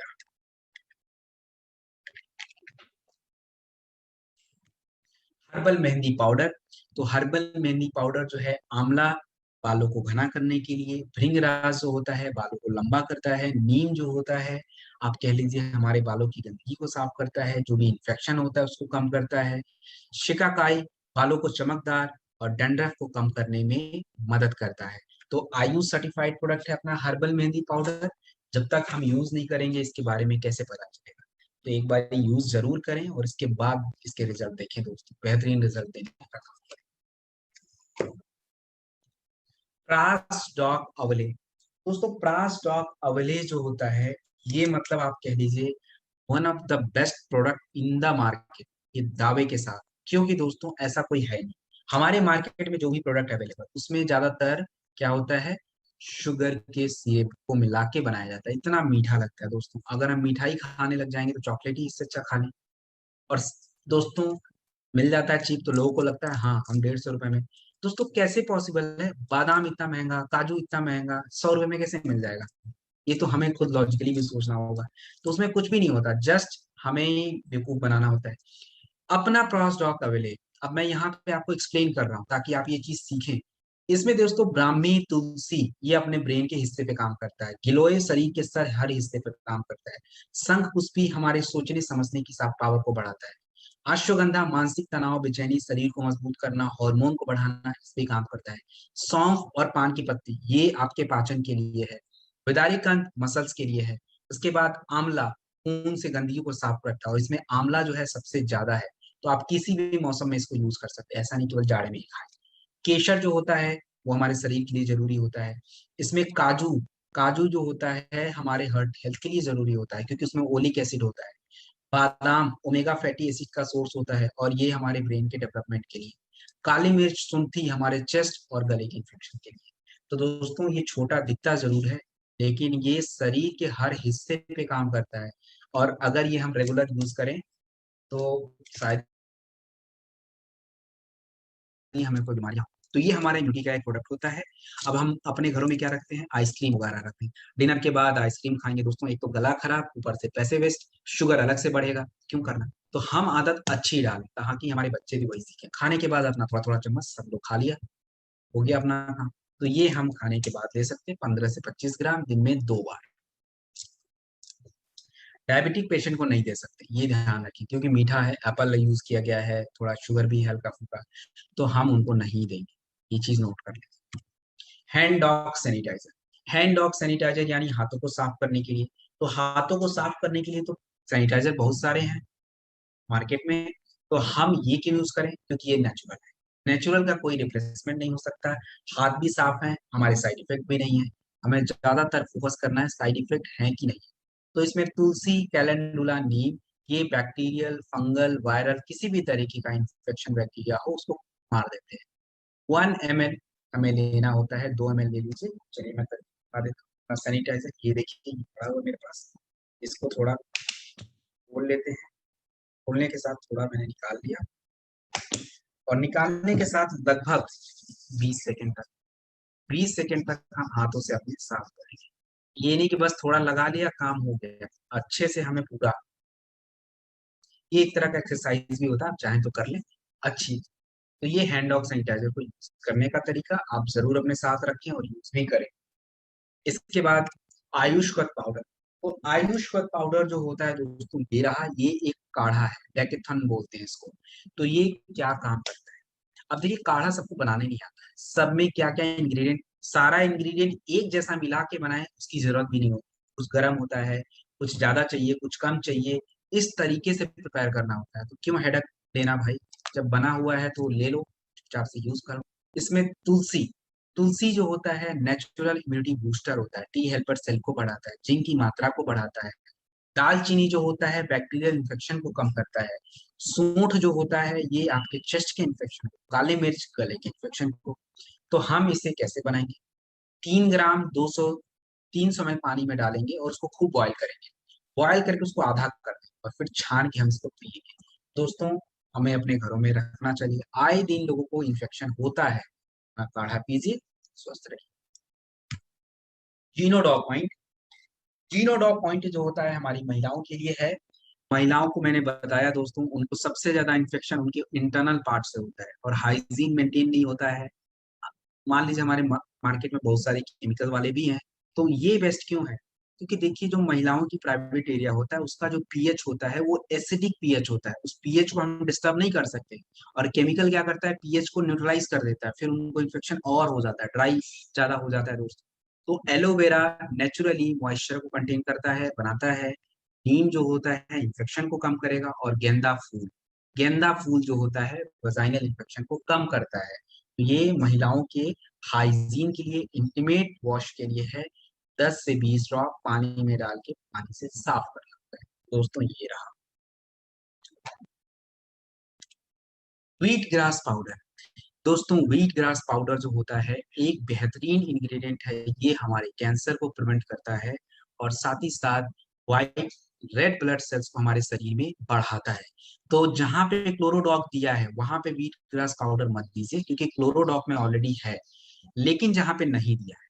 Herbal mehndi powder. तो हर्बल मेहंदी पाउडर जो है आंवला बालों को घना करने के लिए, भृंगराज जो होता है बालों को लंबा करता है, नीम जो होता है आप कह लीजिए हमारे बालों की गंदगी को साफ करता है, जो भी इन्फेक्शन होता है उसको कम करता है। शिकाकाई बालों को चमकदार और डैंड्रफ को कम करने में मदद करता है। तो आयुष सर्टिफाइड प्रोडक्ट है अपना हर्बल मेहंदी पाउडर। जब तक हम यूज नहीं करेंगे इसके बारे में कैसे पता चलेगा। तो एक बार यूज जरूर करें और इसके बाद इसके रिजल्ट देखें दोस्तों, बेहतरीन रिजल्ट देने का काम करें। प्रास डॉक अवले। दोस्तों प्रास डॉक अवले जो होता है ये मतलब आप कह लीजिए one of the best product in the market, ये दावे के साथ। क्योंकि दोस्तों ऐसा कोई है नहीं, हमारे मार्केट में जो भी प्रोडक्ट अवेलेबल उसमें ज्यादातर क्या होता है, शुगर के सिरप को मिला के बनाया जाता है। इतना मीठा लगता है दोस्तों, अगर हम मिठाई खाने लग जाएंगे तो चॉकलेट ही इससे अच्छा खा लें। और दोस्तों मिल जाता है चीप तो लोगों को लगता है हाँ हम 150 रुपए में। दोस्तों कैसे पॉसिबल है, बादाम इतना महंगा, काजू इतना महंगा, 100 रुपए में कैसे मिल जाएगा। ये तो हमें खुद लॉजिकली भी सोचना होगा। तो उसमें कुछ भी नहीं होता, जस्ट हमें ही बेवकूफ बनाना होता है। अपना क्रॉसडॉक अवेले, अब मैं यहाँ पे आपको एक्सप्लेन कर रहा हूँ ताकि आप ये चीज सीखें। इसमें दोस्तों ब्राह्मी तुलसी ये अपने ब्रेन के हिस्से पे काम करता है, गिलोय शरीर के सर हर हिस्से पे काम करता है, शंख पुष्पी हमारे सोचने समझने की साफ पावर को बढ़ाता है, अश्वगंधा मानसिक तनाव बेचैनी शरीर को मजबूत करना हार्मोन को बढ़ाना इस पे काम करता है, सौंफ और पान की पत्ती ये आपके पाचन के लिए है, विदारी कंद मसल्स के लिए है। उसके बाद आंवला खून से गंदगी को साफ करता है और इसमें आंवला जो है सबसे ज्यादा है। तो आप किसी भी मौसम में इसको यूज कर सकते हैं, ऐसा नहीं केवल जाड़े में ही खाएं। केसर जो होता है वो हमारे शरीर के लिए जरूरी होता है। इसमें काजू, काजू जो होता है हमारे हार्ट हेल्थ के लिए जरूरी होता है क्योंकि उसमें ओलिक एसिड होता है। बादाम ओमेगा फैटी एसिड का सोर्स होता है और ये हमारे ब्रेन के डेवलपमेंट के लिए। काली मिर्च सुंठी हमारे चेस्ट और गले के इन्फेक्शन के लिए। तो दोस्तों ये छोटा दिखता जरूर है लेकिन ये शरीर के हर हिस्से पे काम करता है। और अगर ये हम रेगुलर यूज करें तो शायद ही हमें कोई बीमारियां हो। तो ये हमारा इम्यूनिटी का एक प्रोडक्ट होता है। अब हम अपने घरों में क्या रखते हैं, आइसक्रीम वगैरह रखते हैं। डिनर के बाद आइसक्रीम खाएंगे दोस्तों, एक तो गला खराब ऊपर से पैसे वेस्ट, शुगर अलग से बढ़ेगा, क्यों करना। तो हम आदत अच्छी डालें ताकि हमारे बच्चे भी वही सीखें। खाने के बाद अपना थोड़ा थोड़ा चम्मच सब लोग खा लिया, हो गया अपना काम। तो ये हम खाने के बाद ले सकते हैं 15 से 25 ग्राम दिन में 2 बार। डायबिटिक पेशेंट को नहीं दे सकते, ये ध्यान रखें क्योंकि मीठा है, एप्पल यूज किया गया है, थोड़ा शुगर भी है हल्का फुल्का, तो हम उनको नहीं देंगे। ये चीज नोट कर लें। Hand dog sanitiser. Hand dog sanitiser यानी हाथों को साफ करने के लिए। तो हाथों को साफ करने के लिए तो सैनिटाइजर बहुत सारे हैं मार्केट में। तो हम ये क्यों यूज करें, क्योंकि ये नेचुरल है। नेचुरल का कोई रिप्लेसमेंट नहीं हो सकता। हाथ भी साफ है, हमारे साइड इफेक्ट भी नहीं है। हमें ज्यादातर फोकस करना है साइड इफेक्ट है कि नहीं। तो इसमें तुलसी कैलेंडुला नीम ये बैक्टीरियल फंगल वायरल किसी भी तरीके का इन्फेक्शन बैक्टीरिया हो उसको मार देते हैं। 1 ml हमें लेना होता है, 2 ml ले लीजिए। चलिए मैं बता देता हूँ सैनिटाइजर। ये देखिए ये पड़ा हुआ मेरे पास, इसको थोड़ा खोल लेते हैं। खोलने के साथ थोड़ा मैंने निकाल लिया और निकालने के साथ लगभग 20 सेकेंड तक, 20 सेकेंड तक हम हाथों से अपने साफ करेंगे। ये नहीं कि बस थोड़ा लगा लिया काम हो गया, अच्छे से हमें पूरा। ये एक तरह का एक्सरसाइज भी होता है, आप चाहें तो कर लें अच्छी। तो ये हैंड ऑफ सैनिटाइजर को यूज करने का तरीका आप जरूर अपने साथ रखें और यूज भी करें। इसके बाद आयुष्वत पाउडर। तो आयुष्वत पाउडर जो होता है दोस्तों ये रहा, ये एक काढ़ा है, डेकेथन बोलते हैं इसको। तो ये क्या काम करता है, अब देखिए काढ़ा सबको बनाने नहीं आता है, सब में क्या क्या इंग्रेडिएंट, सारा इंग्रेडिएंट एक जैसा मिला के बनाए उसकी जरूरत भी नहीं होती। कुछ गर्म होता है, कुछ ज्यादा चाहिए, कुछ कम चाहिए, इस तरीके से प्रिपेयर करना होता है। तो क्यों हेडक लेना भाई, जब बना हुआ है तो ले लो, चुपचाप से यूज करो। इसमें तुलसी, तुलसी जो होता है नेचुरल इम्यूनिटी बूस्टर होता है, टी हेल्पर सेल को बढ़ाता है, जिंक की मात्रा को बढ़ाता है। दालचीनी जो होता है बैक्टीरियल इन्फेक्शन को कम करता है। सूंठ जो होता है ये आपके चेस्ट के इन्फेक्शन, काले मिर्च गले के इन्फेक्शन को। तो हम इसे कैसे बनाएंगे? 3 ग्राम 300 ml पानी में डालेंगे और उसको खूब बॉईल करेंगे। बॉयल करके उसको आधा कर देंगे और फिर छान के हम इसको पिएंगे। दोस्तों, हमें अपने घरों में रखना चाहिए। आए दिन लोगों को इन्फेक्शन होता है, काढ़ा पीजिए, स्वस्थ रहिए। जीनोडॉग पॉइंट। जीनोडॉग पॉइंट जो होता है हमारी महिलाओं के लिए है। महिलाओं को मैंने बताया दोस्तों, उनको सबसे ज्यादा इन्फेक्शन उनके इंटरनल पार्ट से होता है और हाइजीन मेंटेन नहीं होता है। मान लीजिए हमारे मार्केट में बहुत सारे केमिकल वाले भी हैं, तो ये बेस्ट क्यों है? क्योंकि देखिए, जो महिलाओं की प्राइवेट एरिया होता है उसका जो पीएच होता है वो एसिडिक पीएच होता है, उस पीएच को हम डिस्टर्ब नहीं कर सकते। और केमिकल क्या करता है? पीएच को न्यूट्रलाइज कर देता है, फिर उनको इन्फेक्शन और हो जाता है, ड्राई ज्यादा हो जाता है दोस्तों। तो एलोवेरा नेचुरली मॉइस्चर को कंटेन करता है, बनाता है। नीम जो होता है इन्फेक्शन को कम करेगा, और गेंदा फूल जो होता है वजाइनल इन्फेक्शन को कम करता है। तो ये महिलाओं के हाइजीन के लिए, इंटीमेट वॉश के लिए है। 10 से 20 ड्रॉप पानी में डाल के पानी से साफ कर सकते हैं दोस्तों। ये रहा व्हीट ग्रास पाउडर। दोस्तों, व्हीट ग्रास पाउडर जो होता है एक बेहतरीन इंग्रेडिएंट है। ये हमारे कैंसर को प्रिवेंट करता है और साथ ही साथ व्हाइट रेड ब्लड सेल्स को हमारे शरीर में बढ़ाता है। तो जहां पे क्लोरोडॉक दिया है वहां पे व्हीट ग्रास पाउडर मत दीजिए, क्योंकि क्लोरोडॉक में ऑलरेडी है। लेकिन जहां पे नहीं दिया है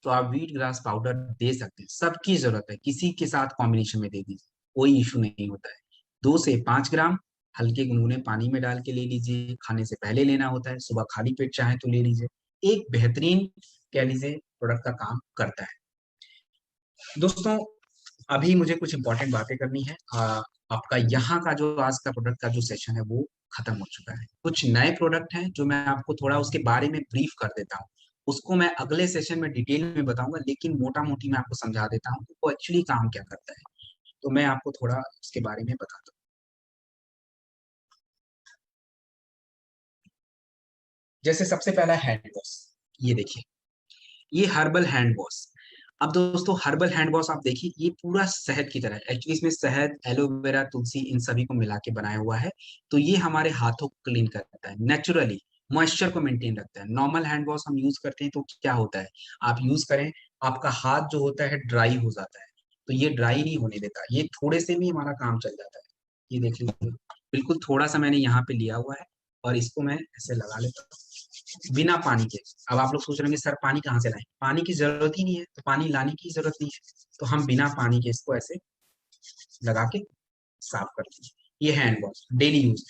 तो आप व्हीट ग्रास पाउडर दे सकते हैं। सबकी जरूरत है, किसी के साथ कॉम्बिनेशन में दे दीजिए, कोई इशू नहीं होता है। 2 से 5 ग्राम हल्के गुनगुने पानी में डाल के ले लीजिए। खाने से पहले लेना होता है, सुबह खाली पेट चाहे तो ले लीजिए। एक बेहतरीन, कह लीजिए, प्रोडक्ट का काम करता है दोस्तों। अभी मुझे कुछ इंपॉर्टेंट बातें करनी है। आपका यहाँ का जो आज का प्रोडक्ट का जो सेशन है वो खत्म हो चुका है। कुछ नए प्रोडक्ट हैं जो मैं आपको थोड़ा उसके बारे में ब्रीफ कर देता हूँ। उसको मैं अगले सेशन में डिटेल में बताऊंगा, लेकिन मोटा मोटी मैं आपको समझा देता हूँ कि वो एक्चुअली काम क्या करता है। तो मैं आपको थोड़ा उसके बारे में बताता हूँ। जैसे सबसे पहला हैंड वॉश, ये देखिए, ये हर्बल हैंड वॉश। अब दोस्तों, हर्बल हैंड वॉश आप देखिए, ये पूरा शहद की तरह है। एक्चुअली इसमें शहद, एलोवेरा, तुलसी, इन सभी को मिला के बनाया हुआ है। तो ये हमारे हाथों को क्लीन करता है, नेचुरली मॉइस्चर को मेंटेन रखता है। नॉर्मल हैंड वॉश हम यूज करते हैं तो क्या होता है, आप यूज करें, आपका हाथ जो होता है ड्राई हो जाता है। तो ये ड्राई नहीं होने देता, ये थोड़े से भी हमारा काम चल जाता है। ये देख लीजिए, बिल्कुल थोड़ा सा मैंने यहाँ पे लिया हुआ है और इसको मैं ऐसे लगा लेता हूँ बिना पानी के। अब आप लोग सोच रहे होंगे सर पानी कहाँ से लाएं? पानी की जरूरत ही नहीं है, तो पानी लाने की जरूरत नहीं है। तो हम बिना पानी के इसको ऐसे लगा के साफ करते हैं। ये हैंड वॉश डेली यूज।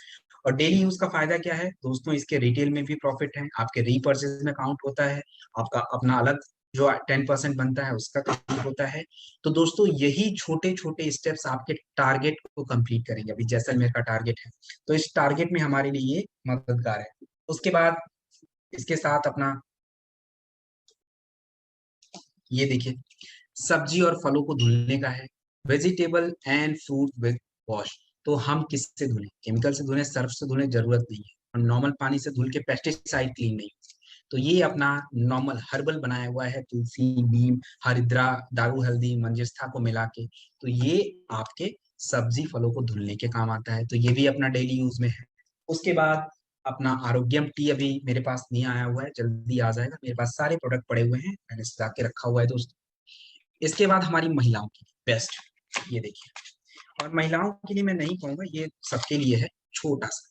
और डेली यूज का फायदा क्या है दोस्तों? इसके रिटेल में भी प्रॉफिट है, आपके रीपर्चेज में काउंट होता है, आपका अपना अलग जो 10% बनता है उसका काउंट होता है। तो दोस्तों, यही छोटे छोटे स्टेप्स आपके टारगेट को कंप्लीट करेंगे। अभी जैसलमेर का टारगेट है, तो इस टारगेट में हमारे लिए ये मददगार है। उसके बाद इसके साथ अपना, ये देखिए, सब्जी और फलों को धुलने का है। Vegetable and fruit with wash. तो हम किससे धुलें? केमिकल से धुलें, सर्फ से धुलें, जरूरत नहीं है। और नॉर्मल पानी से धुल के पेस्टिसाइड क्लीन नहीं। तो ये अपना नॉर्मल हर्बल बनाया हुआ है, तुलसी, नीम, हरिद्रा, दारू हल्दी, मंजिष्ठा को मिला के। तो ये आपके सब्जी फलों को धुलने के काम आता है, तो ये भी अपना डेली यूज में है। उसके बाद अपना आरोग्यम टी अभी मेरे पास नहीं आया हुआ है, जल्दी आ जाएगा। मेरे पास सारे प्रोडक्ट पड़े हुए हैं, मैंने सजा के रखा हुआ है दोस्तों। इसके बाद हमारी महिलाओं की बेस्ट, ये देखिए। और महिलाओं के लिए मैं नहीं कहूंगा, ये सबके लिए है, छोटा सा।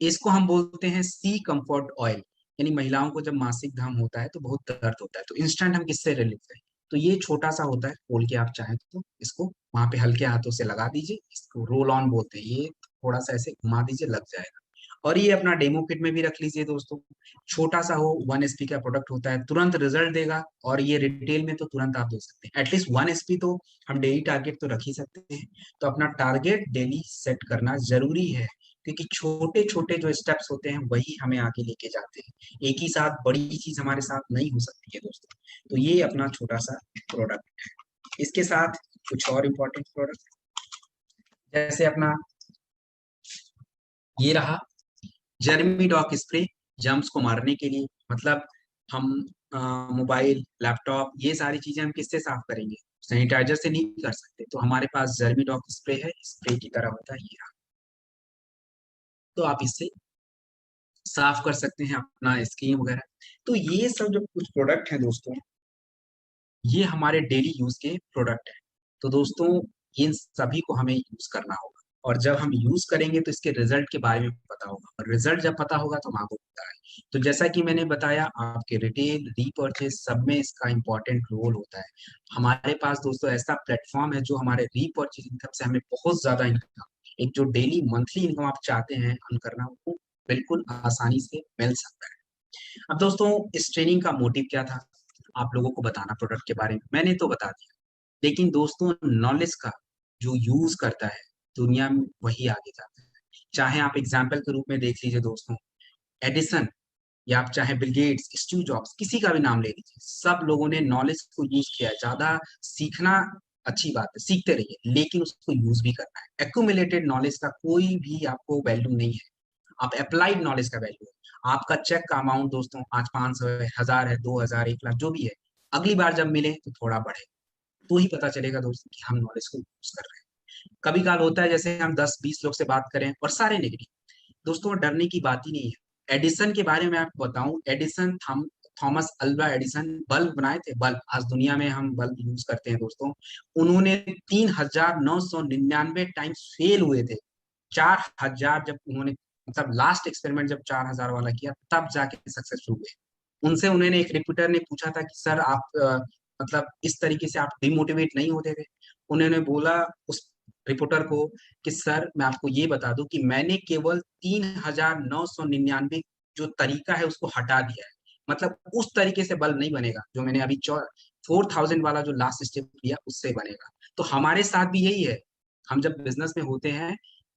इसको हम बोलते हैं सी कंफर्ट ऑयल। यानी महिलाओं को जब मासिक धर्म होता है तो बहुत दर्द होता है, तो इंस्टेंट हम किससे रिलीफ करें? तो ये छोटा सा होता है, खोल के आप चाहें तो इसको वहां पे हल्के हाथों से लगा दीजिए। इसको रोल ऑन बोलते हैं। ये थोड़ा सा ऐसे घुमा दीजिए, लग जाएगा। और ये अपना डेमो किट में भी रख लीजिए दोस्तों। छोटा सा हो, 1 SP का प्रोडक्ट होता है, तुरंत रिजल्ट देगा। और ये रिटेल में तो तुरंत आप दे सकते हैं, एटलीस्ट 1 SP तो हम डेली टारगेट तो रख ही सकते हैं। तो अपना टारगेट डेली सेट करना जरूरी है, क्योंकि छोटे छोटे जो स्टेप्स होते हैं वही हमें आगे लेके जाते हैं। एक ही साथ बड़ी चीज हमारे साथ नहीं हो सकती है दोस्तों। तो ये अपना छोटा सा प्रोडक्ट है। इसके साथ कुछ और इम्पोर्टेंट प्रोडक्ट, जैसे अपना ये रहा जर्मी डॉक स्प्रे, जर्म्स को मारने के लिए। मतलब हम मोबाइल, लैपटॉप, ये सारी चीजें हम किससे साफ करेंगे? सैनिटाइजर से नहीं कर सकते, तो हमारे पास जर्मी डॉक स्प्रे है, स्प्रे की तरह होता है। ये तो आप इससे साफ कर सकते हैं अपना स्किन वगैरह। तो ये सब जो कुछ प्रोडक्ट हैं दोस्तों, ये हमारे डेली यूज के प्रोडक्ट हैं। तो दोस्तों इन सभी को हमें यूज करना होगा, और जब हम यूज करेंगे तो इसके रिजल्ट के बारे में पता होगा, और रिजल्ट जब पता होगा तो हम आपको बताएं। तो जैसा कि मैंने बताया, आपके रिटेल रीपर्चेज सब में इसका इंपॉर्टेंट रोल होता है। हमारे पास दोस्तों ऐसा प्लेटफॉर्म है जो हमारे रीपर्चेज इनकम से हमें बहुत ज्यादा इनकम, एक जो डेली मंथली इनकम आप चाहते हैं अर्न करना, वो बिल्कुल आसानी से मिल सकता है। अब दोस्तों इस ट्रेनिंग का मोटिव क्या था? आप लोगों को बताना प्रोडक्ट के बारे में, मैंने तो बता दिया, लेकिन दोस्तों नॉलेज का जो यूज करता है दुनिया में, वही आगे जाता है। चाहे आप एग्जाम्पल के रूप में देख लीजिए दोस्तों, एडिसन, या आप चाहे बिल गेट्स, स्टीव जॉब्स, किसी का भी नाम ले लीजिए, सब लोगों ने नॉलेज को यूज किया है। ज्यादा सीखना अच्छी बात है, सीखते रहिए, लेकिन उसको यूज भी करना है। एक्यूमुलेटेड नॉलेज का कोई भी आपको वैल्यू नहीं है, आप अप्लाइड नॉलेज का वैल्यू है। आपका चेक का अमाउंट दोस्तों आज 500 है, 1000 है, 2000, 1 लाख, जो भी है, अगली बार जब मिले तो थोड़ा बढ़े, तो ही पता चलेगा दोस्तों कि हम नॉलेज को यूज कर रहे हैं। कभी काल होता है जैसे हम 10-20 लोग से बात करें और सारे नेगेटिव, दोस्तों डरने की बात ही नहीं है। एडिसन के बारे में आपको बताऊं, Edison Thomas Alva Edison bulb बनाए थे। बल्ब, आज दुनिया में हम बल्ब यूज करते हैं दोस्तों, उन्होंने 3999 टाइम्स फेल हुए थे। 4000 जब उन्होंने, मतलब लास्ट एक्सपेरिमेंट जब 4000 वाला किया, तब जाके सक्सेसफुल हुए। उनसे उन्होंने, एक रिपोर्टर ने पूछा था कि सर आप मतलब इस तरीके से आप डिमोटिवेट नहीं होते थे? उन्होंने बोला उस रिपोर्टर को कि सर मैं आपको ये बता दूं कि मैंने केवल 3999 जो तरीका है उसको हटा दिया है। मतलब उस तरीके से बल्ब नहीं बनेगा जो मैंने अभी 4000 वाला जो लास्ट स्टेप लिया उससे बनेगा। तो हमारे साथ भी यही है, हम जब बिजनेस में होते हैं,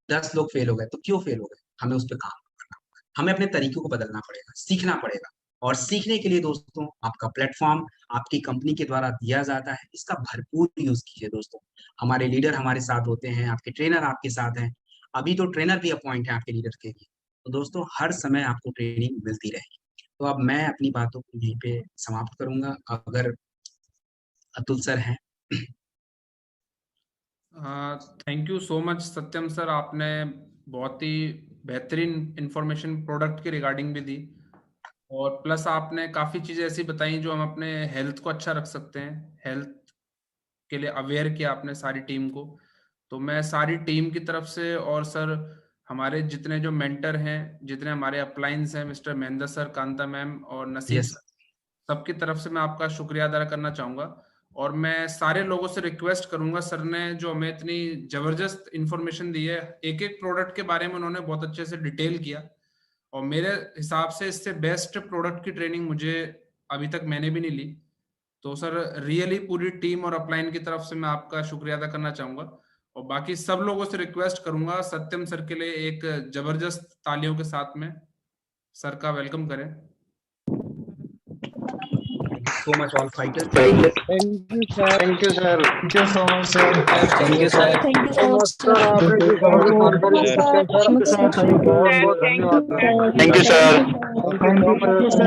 10 लोग फेल हो गए तो क्यों फेल हो गए, हमें उस पर काम करना होगा, हमें अपने तरीकों को बदलना पड़ेगा, सीखना पड़ेगा। और सीखने के लिए दोस्तों आपका प्लेटफॉर्म आपकी कंपनी के द्वारा दिया जाता है, इसका भरपूर यूज कीजिए दोस्तों। हमारे लीडर हमारे साथ होते हैं, आपके ट्रेनर आपके साथ हैं, अभी तो ट्रेनर भी अपॉइंट है आपके लीडर के लिए। तो दोस्तों हर समय आपको ट्रेनिंग मिलती रहेगी। तो अब मैं अपनी बातों को यहीं पे समाप्त करूंगा, अगर अतुल सर हैं। Thank you so much Satyam sir, आपने बहुत ही बेहतरीन इंफॉर्मेशन प्रोडक्ट के रिगार्डिंग भी दी, और प्लस आपने काफ़ी चीज़ें ऐसी बताई जो हम अपने हेल्थ को अच्छा रख सकते हैं। हेल्थ के लिए अवेयर किया आपने सारी टीम को। तो मैं सारी टीम की तरफ से, और सर हमारे जितने जो मेंटर हैं, जितने हमारे अपलाइंस हैं, mister Mahendra sir, Kanta ma'am और नसीब यस सर, सबकी तरफ से मैं आपका शुक्रिया अदा करना चाहूँगा। और मैं सारे लोगों से रिक्वेस्ट करूँगा, सर ने जो हमें इतनी ज़बरदस्त इन्फॉर्मेशन दी है, एक-एक प्रोडक्ट के बारे में उन्होंने बहुत अच्छे से डिटेल किया, और मेरे हिसाब से इससे बेस्ट प्रोडक्ट की ट्रेनिंग मुझे अभी तक मैंने भी नहीं ली। तो सर रियली पूरी टीम और अपलाइन की तरफ से मैं आपका शुक्रिया अदा करना चाहूँगा, और बाकी सब लोगों से रिक्वेस्ट करूँगा सत्यम सर के लिए एक ज़बरदस्त तालियों के साथ में सर का वेलकम करें। So much all fighter. Thank you, sir. Thank you, sir. Thank you so much, sir. Thank you, sir. Thank you So so much, much, sir. sir. आपने जो बहुत जानकारी दी Sir, सत्यम सर, आपके साथ thank you. बहुत बहुत धन्यवाद sir. Thank you, sir. Thank you so much, sir.